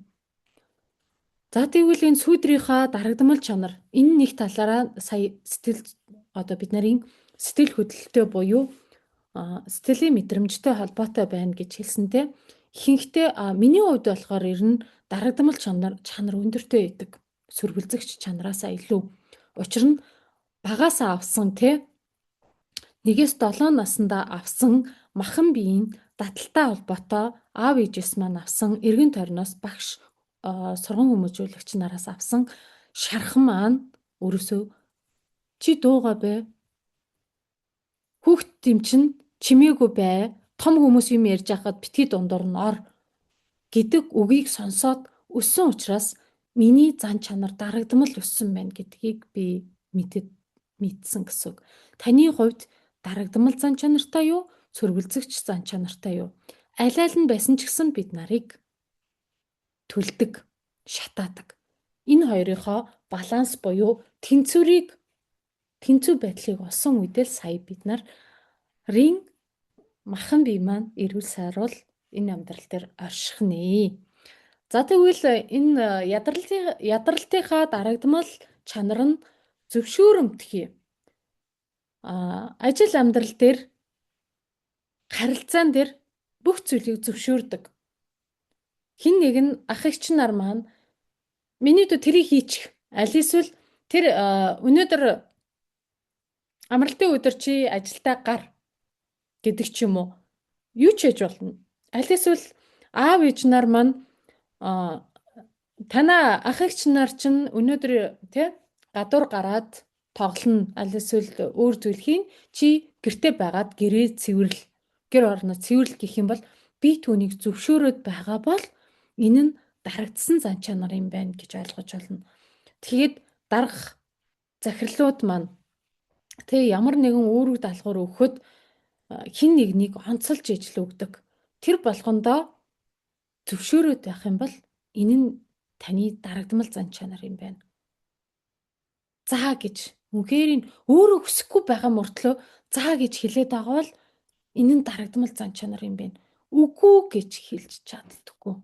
За тэгвэл энэ сүүдрийнхаа дарагдмал чанар энэ нэг талаараа сая бид нарын сэтгэл хөдлөлтөй буюу сэтгэлийн мэдрэмжтэй холбоотой байна гэж хэлсэнтэй. Ихэнхдээ миний хувьд болохоор ер нь дарагдмал чанар өндөртэй байдаг. Сүргэлзэгч чанараасаа илүү. Учир нь багаасаа авсан 1-7 наснда авсан махан биеийн дадалтай холбоотой аав ээжээс маань авсан эргэн тойрноос багш сурган хүмүүжүүлэгч нараас авсан шархан маань өрөөсөө чи дуугаа бай. Хүүхд тийм чинь чимээгүй бай. Том хүмүүс юм ярьж байхад битгий дундуур нь ор гэдэг үгийг сонсоод өссөн учраас миний зан чанар дарагдмал өссөн байна гэдгийг би мэдсэн гэсэн үг. Таны хувьд дарагдмал зан чанартай юу? Сөргөлзөгч зан чанартай юу? Аль аль нь байсан ч гэсэн бид нарыг төлдөг, шатаадаг. Энэ хоёрынхоо баланс буюу тэнцүү байдлыг олсон үедээ сая бид нарын махан бие маань эрүүл сайрвал энэ амьдрал дээр орших нэ. За тэгвэл энэ ядралтынхаа дарагдмал чанар нь зөвшөөрөмтгий. Ажил амьдрал дээр харилцаан дээр бүх зүйлийг зөвшөөрдөг. Хин нэг нь ах эгч нар маань миний дүү тэрийг хийчих. Аль эсвэл тэр өнөөдөр амралтын өдөр чи ажилдаа гар гэдэг ч юм уу. Юу ч хийж болно. Аль эсвэл аав ээж нар маань танаа ах эгч нар чинь өнөөдөр гадуур гараад тоглоно. Аль эсвэл өөр зүйл хийн чи гэртээ байгаад гэрээ цэвэрл. Гэр орноо цэвэрл гэх юм бол би түүнийг зөвшөөрөөд байгаа бол энэ нь дарагдсан зан чанар юм байна гэж ойлгож болно. Тэгэхэд дарах захирлууд маань ямар нэгэн үүрэг даалгавар өгөхөд хин нэгнийг онцолж ижил өгдөг. Тэр болгондоо зөвшөөрөөд байх юм бол энэ нь таны дарагдмал зан чанар юм байна. За гэж үнэхээр нь өөрөө хүсэхгүй байгаа мөртлөө за гэж хэлээд байгаа бол энэ нь дарагдмал зан чанар юм байна. Үгүй гэж хэлж чаддаггүй.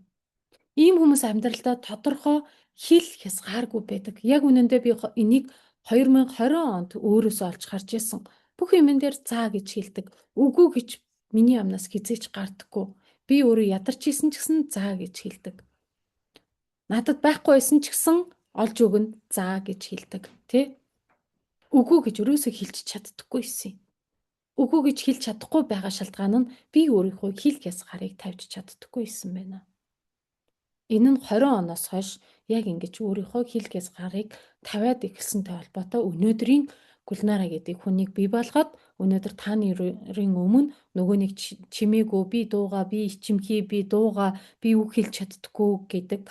Ийм хүмүүс амьдралдаа тодорхой хэл хязгааргүй байдаг. Яг үнэндээ би энийг 2020 онд өөрөөсөө олж харж байсан. Бүх юмн дээр заа гэж хэлдэг. Үгүй гэж миний амнаас хизээч гардаггүй. Би өөрөө ядарч исэн ч гэсэн заа гэж хэлдэг. Надад байхгүй байсан ч гэсэн олж өгнө заа гэж хэлдэг. Үгүй гэж өрөөсөө хэлж чаддаггүй юм. Үгүй гэж хэлж чадахгүй байгаа шалтгаан нь би өөрийнхөө хэл хязгаарыг тавьж чаддаггүй юм байна. Энэ нь 20 оноос хойш яг ингэж өөрийнхөө хэл хязгаарыг тавиад эхэлсэнтэй холбоотой өнөөдрийн Гүлнара гэдэг хүнийг бий болгоод өнөөдөр та нарын өмнө нөгөө нэг чимээгүй би дууга би ичимхий би дууга би үг хэлж чаддаггүй гэдэг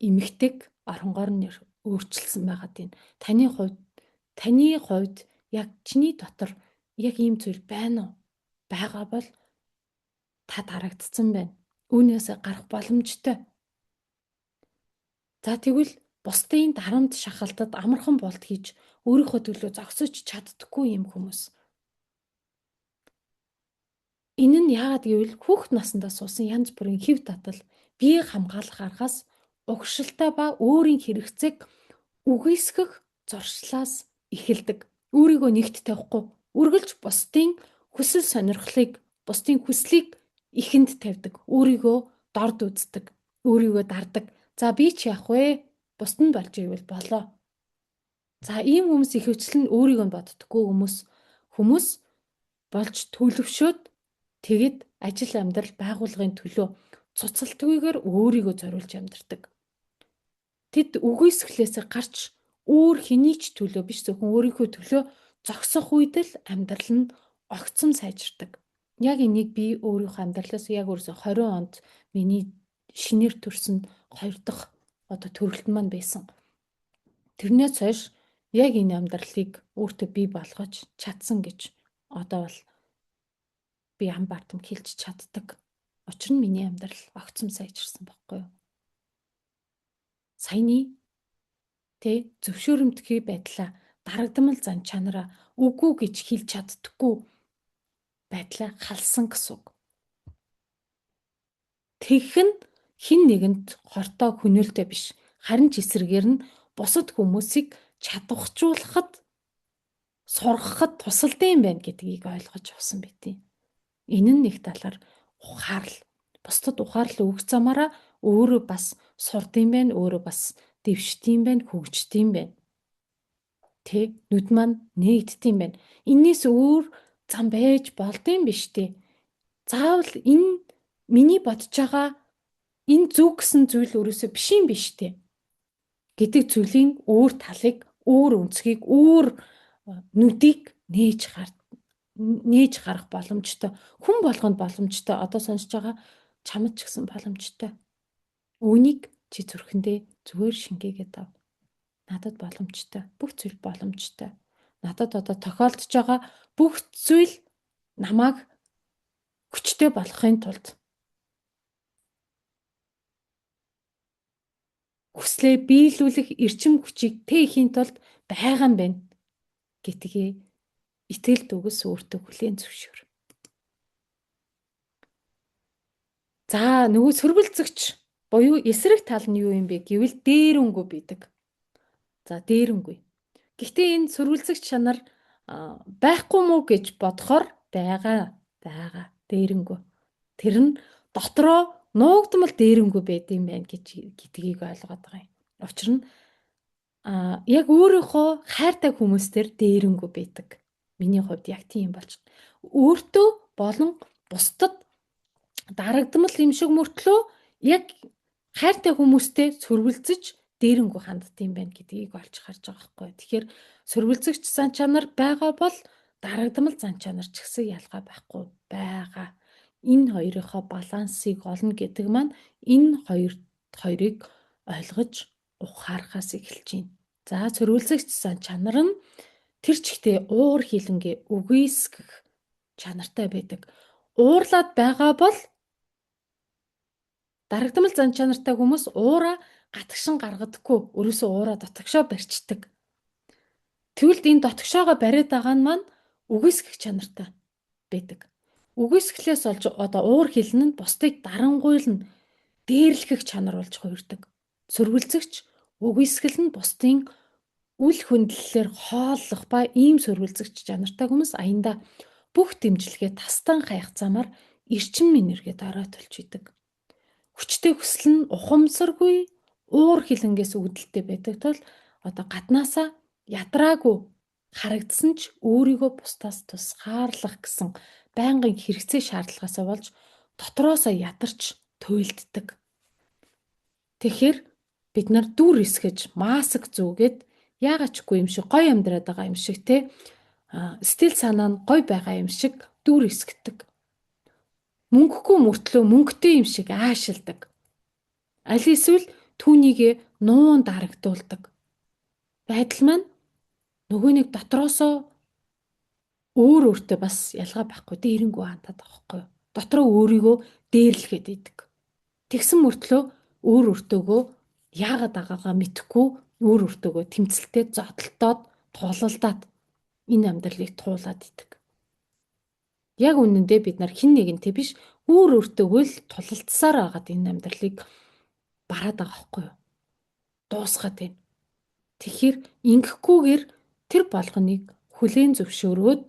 эмэгтэйг оронгоор нь өөрчилсөн байгаад байна. Таны хувьд яг чиний дотор яг ийм зүйл байна уу? Байгаа бол та дарагдсан байна. Үүнээс гарах боломжтой. За тэгвэл бусдын дарамт шахалтад амархан болт хийж өөрийнхөө төлөө зогсож чаддаггүй юм хүмүүс. Энэ нь яагаад гэвэл хүүхэд насндаа суусан янз бүрийн хэв татал, биеийг хамгаалах аргаас угшилтай ба өөрийн хэрэгцээг үгүйсгэх зорчлаас эхэлдэг. Өөрийгөө нэгт тавихгүй, үргэлж бусдын хүсэл сонирхлыг, бусдын хүслийг ихэнд тавьдаг. Өөрийгөө дорд үздэг, өөрийгөө дардаг. За би ч яах вэ? Бусд нь болж ивэл болоо. За ийм хүмүүс ихэвчлэн өөрийгөө боддоггүй хүмүүс болж төлөвшөөд тэгэд ажил амьдрал байгууллагын төлөө цуцалтгүйгээр өөрийгөө зориулж амьдардаг. Тэд үгүйсгэлээс гарч өөр хэний ч төлөө биш зөвхөн өөрийнхөө төлөө зогсох үед л амьдрал нь огцом сайжирдаг. Яг энийг би өөрийнхөө амьдралаас яг өөрөөсөө 20 онд миний шинээр төрсөн 2 дахь төрөлт маань байсан. Тэрнээс хойш яг энэ амьдралыг өөртөө бий болгож чадсан гэж одоо бол би ам бардам хэлж чаддаг. Учир нь миний амьдрал огцом сайжирсан байхгүй юу? Саяны зөвшөөрөмтгий байдлаа, дарагдмал зан чанараа үгүй гэж хэлж чаддаггүй байдлаа халсан гэсэн үг. Тэгэх нь хэн нэгэнд хортой хөнөөлтэй биш. Харин ч эсрэгээр нь бусад хүмүүсийг чадварчуулахад, сургахад тусалдаг юм байна гэдгийг ойлгож авсан байтий. Энэ нь нэг талаар ухаарл. Бусдад ухаарлаа өгч замаараа өөрөө бас сурдсан байна, өөрөө бас дэвшдсан байна, хөгждсөн байна. Нүд маань нээгдсэн байна. Энээс өөр зам байж болдсон биш үү? Заавал энэ миний бодож байгаа энэ зүг гэсэн зүйл өөрөөсөө биш юм биш үү? Гэдэг зүйлийн өөр талыг, өөр өнцгийг, өөр нүдийг нээж гарах боломжтой. Хүн болгонд боломжтой. Одоо сонсож байгаа чамд ч гэсэн боломжтой. Үүнийг чи зүрхэндээ зүгээр шингээгээд ав. Надад боломжтой. Бүх зүйл боломжтой. Надад одоо тохиолдож байгаа бүх зүйл намайг хүчтэй болгохын тулд хүслээ биелүүлэх эрчим хүчийг тээхийн тулд байгаа юм байна гэдгээ итгэл дүгс өөртөө хүлээн зөвшөөр. За нөгөө сөргөлцөгч буюу эсрэг тал нь юу юм бэ гэвэл дээрэнгүй бидэг. За дээрэнгүй. Гэхдээ энэ сөргөлцөгч чанар байхгүй мүү гэж бодохоор байгаа дээрэнгүй. Тэр нь дотроо нуугдмал дээрэнгүй байд юм байна гэдгийг ойлгоод байгаа юм. Учир нь яг өөрийнхөө хайртай хүмүүстээр дээрэнгүй байдаг. Миний хувьд яг тийм болж байна. Өөртөө болон бусдад дарагдмал юм шиг мөртлөө яг хайртай хүмүүстэй сөргөлцөж дээрэнгүй ханддсан байна гэдгийг олж харж байгаа байхгүй. Тэгэхээр сөргөлцөгч зан чанар байгаа бол дарагдмал зан чанар ч гэсэн ялгаа байхгүй байгаа. Энэ хоёрынхоо балансыг олно гэдэг маань энэ хоёрыг ойлгож ухаарахаас эхэлж байна. За сөргөлцөгч зан чанар нь тэр чигтээ уур хилэнгээ үгүйсгэх чанартай байдаг. Уурлаад байгаа бол дарагдмал зан чанартай хүмүүс уура гатгшин гаргадаггүй. Өөрөөсөө уура дотгошоо барьцдаг. Тэгвэл энэ дотгошоогоо бариад байгаа нь маань үгүйсгэх чанартай байдаг. Үгүйсгэлээс олж одоо уур хилэн нь бусдыг дарангуйлна, дээрлэхэх чанар болж хувирдаг. Сөргөлцөгч үгүйсгэл нь бусдын үл хөндлөлөөр хооллох ба ийм сөргөлцөгч чанартай хүмүүс аяндаа бүх дэмжлэгээ тастан хаях замаар эрчим энерги дороотолж идэг. Хүчтэй хүсэл нь ухамсаргүй уур хилэнгээс үүдэлтэй байдаг тул одоо гаднаасаа ядраагүй харагдсан ч өөрийгөө бусдаас тусгаарлах гэсэн байнгын хэрэгцээ шаардлагаасаа болж дотроосоо ядарч туйлддаг. Тэгэхээр бид нар дүр эсгэж маск зүүгээд яагаад чгүй юм шиг гоё амьдраад байгаа юм шиг сэтгэл санаа нь гоё байгаа юм шиг дүр эсгдэг. Мөнгөгүй мөртлөө мөнгөтэй юм шиг аашилдаг. Аль эсвэл түүнийг нуун дарагдуулдаг. Байдал маань нөгөө нэг дотроосоо өөртөө бас ялгаа байхгүй дээрэнгүй хандаад байгаа байхгүй юу? Дотроо өөрийгөө дээрлэхэд идэг. Тэгсэн мөртлөө өөртөөгөө яагаад байгаагаа мэдэхгүй өөр өөртөөгөө тэмцэлтэй зодтолтоод туулалдаад энэ амьдралыг туулаад идэг. Яг үнэндээ бид нар хэн нэгэнтэй биш өөр өөртөөгөө л тулалдсаар байгаад энэ амьдралыг бараад байгаа байхгүй юу? Дуусгаад байна. Тэгэхээр ингэхгүйгээр тэр болгоныг хүлээн зөвшөөрөөд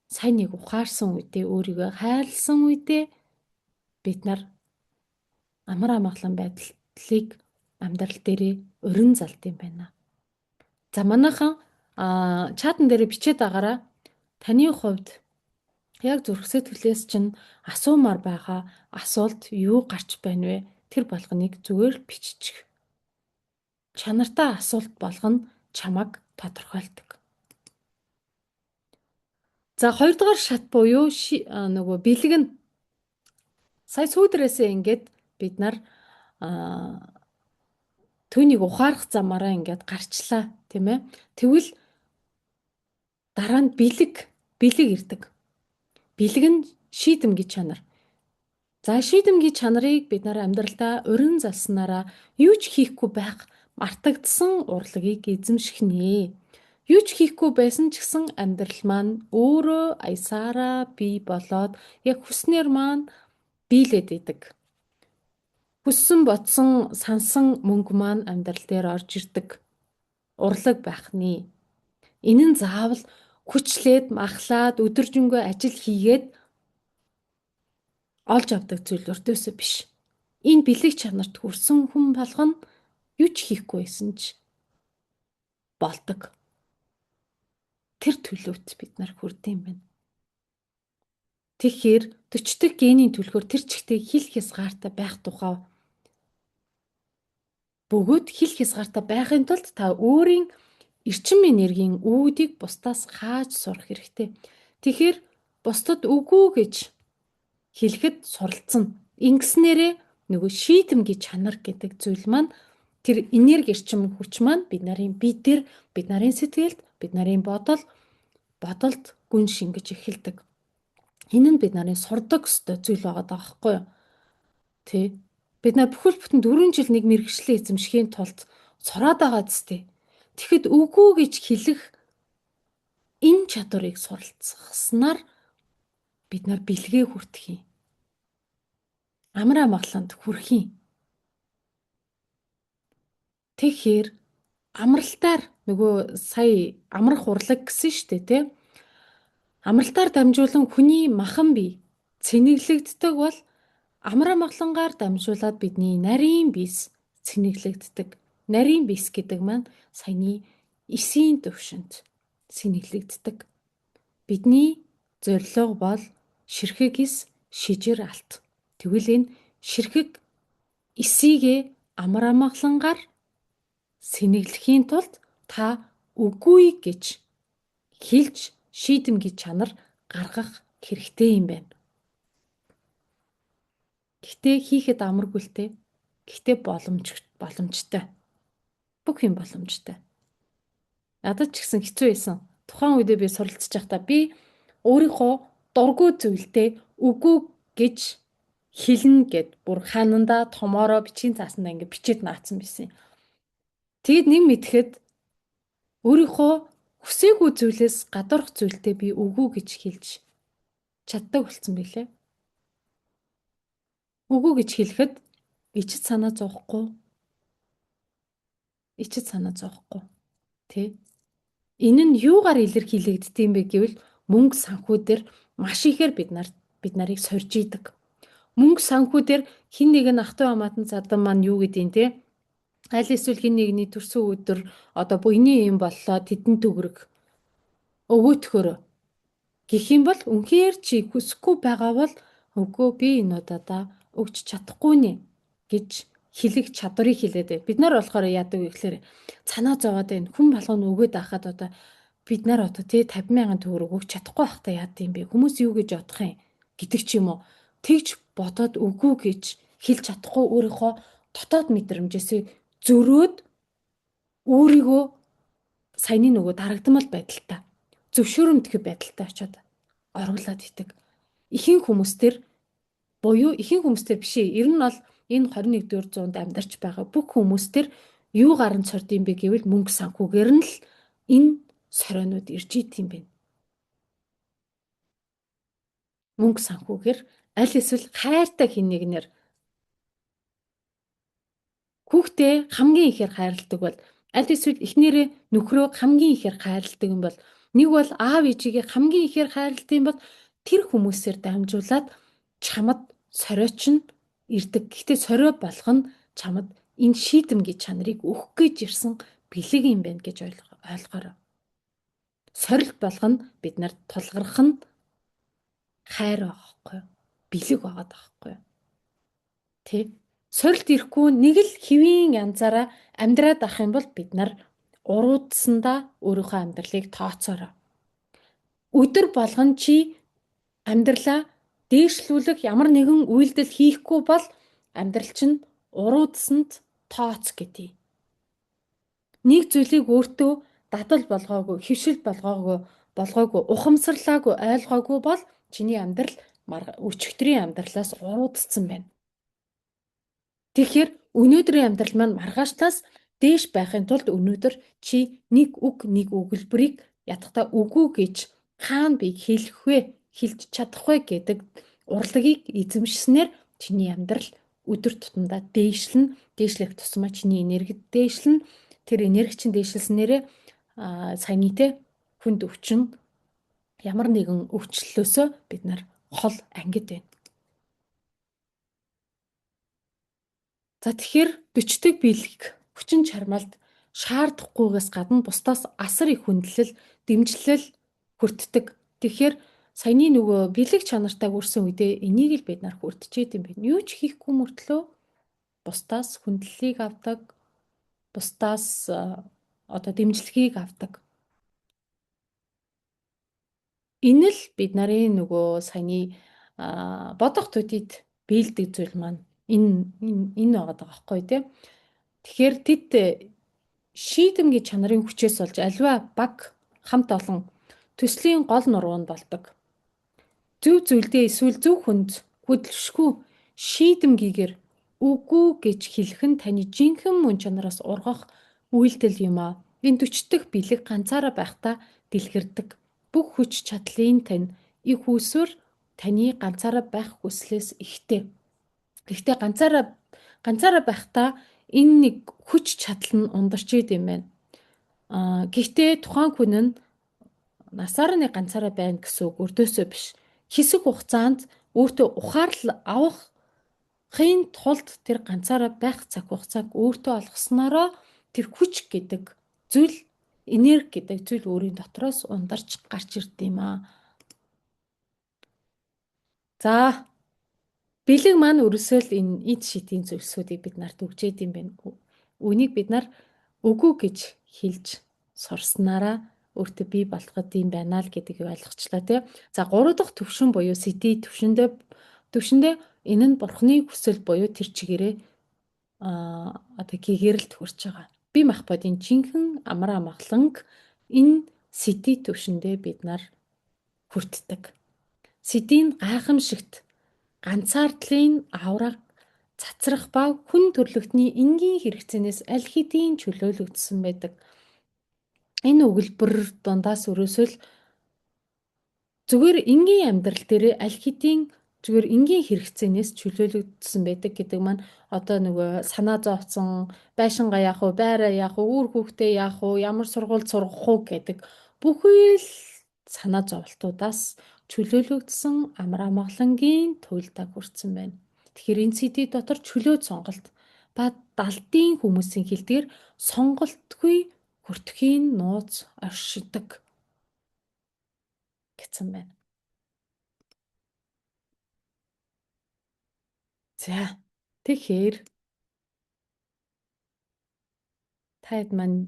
сайн нэг ухаарсан үедээ өөрийгөө хайрлсан үедээ бид нар амар амгалан байдлыг амьдрал дээрээ урин залд юм байна. За манайхан чатан дээр бичээд байгаараа таны хувьд яг зүрх сэтгэлээс чинь асуумаар байгаа асуулт юу гарч байна вэ? Тэр болгоныг зүгээр биччих. Чанартай асуулт болгоно чамайг тодорхойлдог. За хоёрдугаар шат буюу нөгөө бэлэг нь сая сүүдрээсээ ингээд бид нар түүнийг ухаарах замаараа ингээд гарчлаа тийм ээ. Тэгвэл дараа нь бэлэг ирдэг. Бэлэг нь шийдэмгий чанар. За шийдэмгий чанарыг бид нар амьдралдаа урин залснараа юу ч хийхгүй байх мартагдсан урлагийг эзэмших нэ. Юу ч хийхгүй байсан ч гэсэн амьдрал маань өөрөө аясаараа бий болоод яг хүснээр маань биелээд идэг. Хүссэн бодсон сансан мөнгө маань амьдрал дээр орж ирдэг. Урлаг байх нэ. Энэ нь заавал хүчлээд махлаад өдөржингөө ажил хийгээд олж авдаг зүйл өртөөсөө биш. Энэ бэлэг чанарт хүрсэн хүн болгоно юу ч хийхгүй байсан ч болдог. Тэр төлөвт бид нар хүрдэм байна. Тэгэхээр 40 дахь генийн түлхүүр тэр чигтээ хил хязгаартай байх тухай бөгөөд хил хязгаартай байхын тулд та өөрийн эрчим энергийн үүдийг бусдаас хааж сурах хэрэгтэй. Тэгэхээр бусдад үгүй гэж хэлэхэд суралцсан. Ингэснээрээ нөгөө шийдэмгий чанар гэдэг зүйл маань тэр энерги эрчим хүч маань бид нарын сэтгэлд, бид нарын бодолд гүн шингэж эхэлдэг. Энэ нь бид нарын сурдаг ёстой зүйл байгаа даахгүй юу? Тэ? Бид нар бүхэл бүтэн 4 жил нэг мэргэжлээ эзэмшихийн тулд сураад байгаа зү. Тэгэхэд үгүй гэж хэлэх энэ чадварыг суралцахснаар бид нар бэлгээ хүртэх юм. Амар амгаланд хүрэх юм. Тэгэхээр амралтаар нөгөө сая амрах урлаг гэсэн штэ тий. Амралтаар дамжуулан хүний махан бие цэнэглэгддэг бол амар амгалангаар дамжуулаад бидний нарийн биес цэнэглэгддэг. Нарийн биес гэдэг маань саяны эсийн төвшөнд цэнэглэгддэг. Бидний зорилго бол ширхэг эс шижир алт. Тэгвэл энэ ширхэг эсийгээ амар амгалангаар сэнэглэхийн тулд та үгүй гэж хэлж шийдэмгий чанар гаргах хэрэгтэй юм байна. Гэхдээ хийхэд амаргүй л те. Гэхдээ боломжтой. Бүх юм боломжтой. Надад ч гэсэн хэцүү байсан. Тухайн үедээ би суралцж байхдаа би өөрийнхөө дургүй зүйлдээ үгүй гэж хэлнэ гэд бүр хананда томоороо бичгийн цаасанд ингэ бичиж наацсан байсан. Тэгэд нэг мэдхэд өөрийнхөө хүсээгүй зүйлээс гадуурх зүйлдээ би үгүй гэж хэлж чаддаг болсон билээ. Үгүй гэж хэлэхэд ичэд санаа зовхгүй. Тэ? Энэ нь юугаар илэрхийлэгддэм бэ гэвэл мөнгө санхүү дээр маш ихээр бид нарыг сорж идэг. Мөнгө санхүү дээр хин нэг нь ах トゥ хамаатан задан маань юу гэдгийг те аль эсвэл хин нэгний төрсөн өдөр одоо буйны юм боллоо тэдэн төгрөг өгөөтхөр гэх юм бол үнхээр чи хүсэхгүй байгаа бол үгүй би энэ удаадаа өгч чадахгүй нэ гэж хэлэх чадварыг хэлээд байна. Бид нар болохоор яадаг вэ гэхээр цанаа зовоод байна. Хүн болгоно өгөөд ахад одоо бид нар одоо тий 50,000 төгрөг өгч чадахгүй байхдаа яад юм бэ? Хүмүүс юу гэж бодох юм гэдэг ч юм уу. Тэгж бодоод үгүй гэж хэлж чадахгүй өөрийнхөө дотоод мэдрэмжээсээ зөрөөд өөрийгөө саяны нөгөө дарагдмал байдалтай зөвшөөрөмдөх байдалтай очиод оруулаад идэг. Ихэнх хүмүүс төр биш ээ. Ер нь бол энэ 21-р зуунд амьдарч байгаа бүх хүмүүс төр юу гаран цордсон бэ гэвэл мөнгө санхүүгээр нь л энэ соройнууд ирж идэм бэ. Мөнгө санхүүгээр аль эсвэл хайртай хэн нэгнэр хүүхдээ хамгийн ихээр хайрладаг бол аль эсвэл эхнэрээ нөхрөө хамгийн ихээр хайрладаг юм бол нэг бол аав ээжигээ хамгийн ихээр хайрладаг юм бол тэр хүмүүсээр дамжуулаад чамд сориоч нь ирдэг. Гэхдээ сорио болох нь чамд энэ шийдэмгий чанарыг өгөх гэж ирсэн бэлэг юм байна гэж ойлгоорой. Сорилт болох нь бид нарт тулгарх нь хайр байхгүй юу? Бэлэг байгаа байхгүй юу? Тэ? Сорилт ирэхгүй нэг л хэвийн янзаараа амьдраад ах юм бол бид нар уруудсандаа өөрийнхөө амьдралыг тооцоорой. Өдөр болгон чи амьдралаа дээшлүүлэх ямар нэгэн үйлдэл хийхгүй бол амьдрал чинь уруудсанд тооц гэдэг. Нэг зүйлийг өөртөө дадал болгоогүй, хөвшил болгоогүй, ухамсарлаагүй, ойлгоогүй бол чиний амьдрал өчигдрийн амьдралаас уруудсан байна. Тэгэхээр өнөөдрийн амьдрал маань маргаачлаас дээш байхын тулд өнөөдөр чи нэг өгүүлбэрийг ядахтаа үгүй гэж хаана би хэлэх вэ, хэлж чадах вэ гэдэг урлагийг эзэмшснээр чиний амьдрал өдөр тутамдаа дээшлэх тусмаа чиний энерги дээшлэн тэр энерги чинь дээшлснээрээ саянытэй хүнд өвчин ямар нэгэн өвчлөлөөсөө бид нар хол ангид байна. За тэгэхээр 40-д бэлэг хүчин чармайлт шаардахгүйгээс гадна бусдаас асар их хүндлэл, дэмжлэл хүртдэг. Тэгэхээр саяны нөгөө бэлэг чанартай хүрсэн үедээ энийг л бид нар хүртчихэд юм байна. Юу ч хийхгүй мөртлөө бусдаас хүндлэлийг авдаг, бусдаас дэмжлэгийг авдаг. Энэ л бид нарын нөгөө саяны бодох төдийд биелдэг зүйл маань энэ байгаа байхгүй тийм. Тэгэхээр тэд шийдэмгий чанарын хүчээс болж аливаа баг хамт олон төслийн гол нуруунд болдог. Зөв зүйлдээ эсвэл зөв хүнд хөдөлшгүй шийдэмгийгээр үгүй гэж хэлэх нь таны жинхэнэ мөн чанараас ургах үйлдэл юм аа. Энэ 40 дахь бэлэг ганцаараа байхдаа дэлгэрдэг. Бүх хүч чадлын тань их үүсвэр таны ганцаараа байх хүслээс ихтэй. Гэхдээ ганцаараа байхдаа энэ нэг хүч чадал нь ундарч идэм байна. Гэхдээ тухайн хүн нь насаараа нэг ганцаараа байна гэсэн үг өрдөөсөө биш. Хэсэг хугацаанд өөртөө ухаарл авахын тулд тэр ганцаараа байх цаг хугацааг өөртөө олгосноороо тэр хүч гэдэг зүйл, энерги гэдэг зүйл өөрийн дотроос ундарч гарч ирд юм аа. За бэлэг маань өрөөсөө л энэ эд шидийн зүйлсүүдийг бид нарт өгч идэм байна. Үнийг бид нар үгүй гэж хэлж сурснараа өөртөө бий болгоод юм байна л гэдгийг ойлгочлаа тий. За 3 дахь төвшин буюу сэтий төвшөндөө энэ нь бурхны хүсэл буюу тэр чигээрээ гэгэрэлд хүрч байгаа. Би мах бодын жинхэнэ амраа махланг энэ сэтий төвшөндөө бид нар хүртдэг. Сэтийн гайхамшигт ганцаардлын авраг цацрах ба хүн төрлөختний энгийн хэрэгцээнээс аль хэдийн чөлөөлөгдсөн байдаг. Энэ өгүүлбэр дундаас өрөөсөө л зүгээр энгийн амьдрал дээр аль хэдийн зүгээр энгийн хэрэгцээнээс чөлөөлөгдсөн байдаг гэдэг маань одоо нөгөө санаа зовцсон, байшингаа яах вэ, байраа яах вэ, үр хүүхдээ яах вэ, ямар сургуульд сургах уу гэдэг бүхий л санаа зовлтуудаас чөлөөлөгдсөн амраа маглангийн туйлдаа хүрсэн байна. Тэгэхээр энэ CD дотор чөлөөт сонголт ба далдын хүмүүсийн хэлдгээр сонголтгүй хүртхийн нууц оршидог гэсэн байна. За тэгэхээр таад маань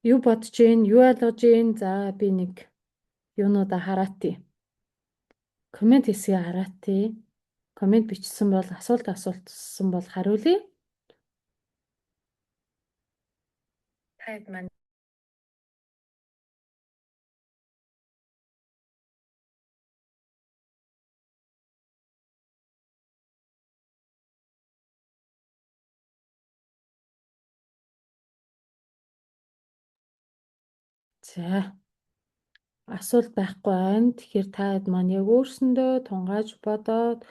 юу бодож гин, юу ойлгож гин, за би нэг юунуудаа хараатыг. Коммент хийсгээ хараатыг. Коммент бичсэн бол асуултсан бол хариулъя. Таад маань За, асуулт байхгүй байна. Тэгэхээр та хэд маань яг өөрсөндөө тунгааж бодоод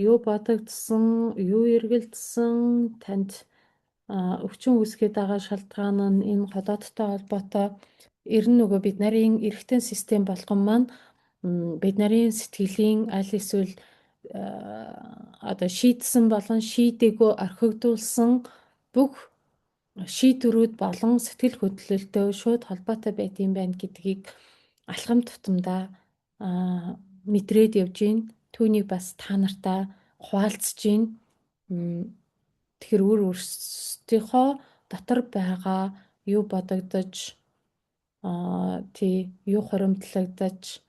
юу бодогдсон, юу эргэлдсэн, танд өвчин үүсгээд байгаа шалтгаан нь энэ хотоодтой холбоотой ер нь нөгөө бид нарын эргэтэн систем болгон маань бид нарын сэтгэлийн аль эсвэл одоо шийдсэн болон шийдээгөө орхигдуулсан бүх шийдвэрүүд болон сэтгэл хөдлөлтөө шууд холбоотой байдığım байна гэдгийг алхам тутамдаа мэдрээд явж гин. Түүнийг бас та нартай хуваалцж гин. Тэгэхээр өөрсдийнхөө дотор байгаа юу бодогдож юу хоримтлагдаж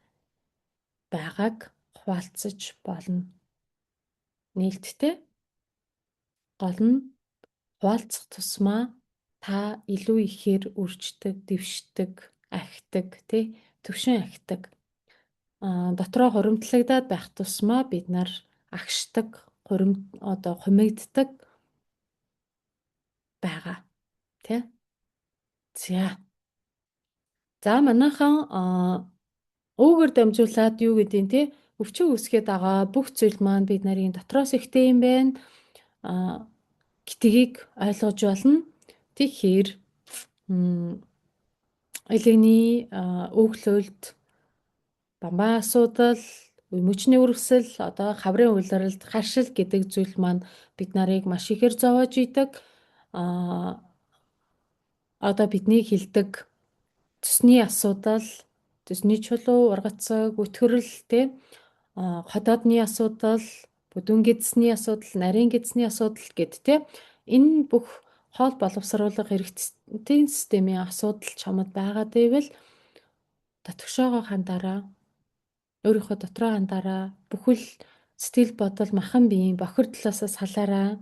байгааг хуваалцаж болно. Нээлттэй гол нь хуваалцах тусмаа та илүү ихээр үрждэг, дэвшдэг, ахидаг, төвшин ахидаг. Дотроо хуримтлагдаад байх тусмаа бид нар агшдаг, хумигддаг байгаа. Тэ? За манайхан өвгөр дамжуулаад юу гэдгийг те өвчин үүсгээд байгаа бүх зүйл маань бид нарын дотроос ихтэй юм байна. Гэдгийг ойлгож болно. Тэгэхээр элегний өглөөлт, бамбай асуудал, мөчний үргэсэл, одоо хаврын улиралд харшил гэдэг зүйл маань бид нарыг маш ихээр зовоож идэг. Одоо бидний хилдэг цэсний асуудал, цэсний чулуу, ургацаг, өтгөрл хотоодны асуудал, бүдүүн гэдэсний асуудал, нарийн гэдэсний асуудал гэд энэ бүх хоол боловсруулах эргэтийн системийн асуудал чамд байгаад байвал дотгошоогоо хандаараа, өөрийнхөө дотроо хандаараа, бүхэл сэтгэл бодол махан биеийн бохирдлоосоо салаараа.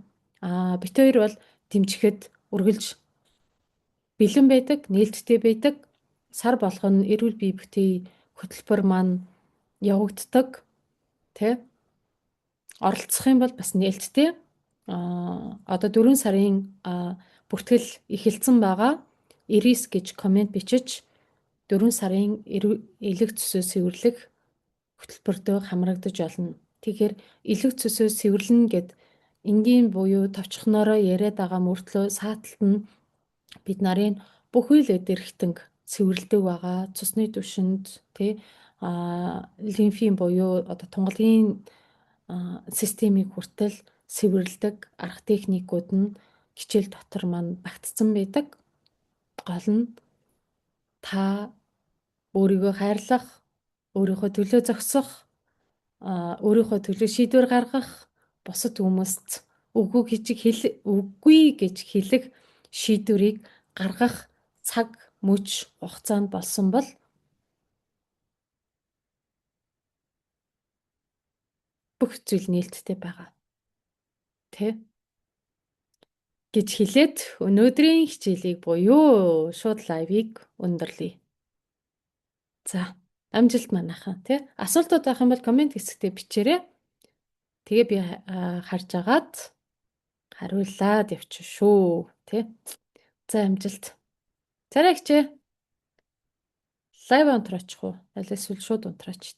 Бит хоёр бол дэмжихэд үргэлж бэлэн байдаг, нээлттэй байдаг. Сар болгоно эрүүл бие бүтэey хөтөлбөр маань явагддаг. Оролцох юм бол бас нээлттэй. Одоо 4 сарын бүртгэл эхэлсэн байгаа. 99 гэж комент бичиж 4 сарын элэг цөсөө сэвэрлэх хөтөлбөртөө хамрагдаж олно. Тэгэхээр элэг цөсөө сэвэрлэнэ гэд энгийн буюу товчхноороо яриад байгаа мөртлөө сааталт нь бид нарын бүхий л эдэрхтэнг цэвэрлдэг байгаа. Цусны түвшинд лимфийн буюу одоо тунгалгийн системийг хүртэл сэвэрлдэг арга техникүүд нь хичээл дотор маань багтцсан байдаг. Гол нь та өөрийгөө хайрлах, өөрийнхөө төлөө зогсох, өөрийнхөө төлөө шийдвэр гаргах, бусад хүмүүст үгүй гэж хэлэх шийдвэрийг гаргах цаг мөч хугацаанд болсон бол бүх зүйл нээлттэй байгаа. Гэж хэлээд өнөөдрийн хичээлийг буюу шууд лайвыг өндөрлөе. За, амжилт манайхан асуултууд байх юм бол комент хэсэгтээ бичээрэй. Тэгээ би харж агаад хариулаад явчих шүү. За, амжилт. Царай хичээ. Лайв унтраачих уу? Аль эсвэл шууд унтраач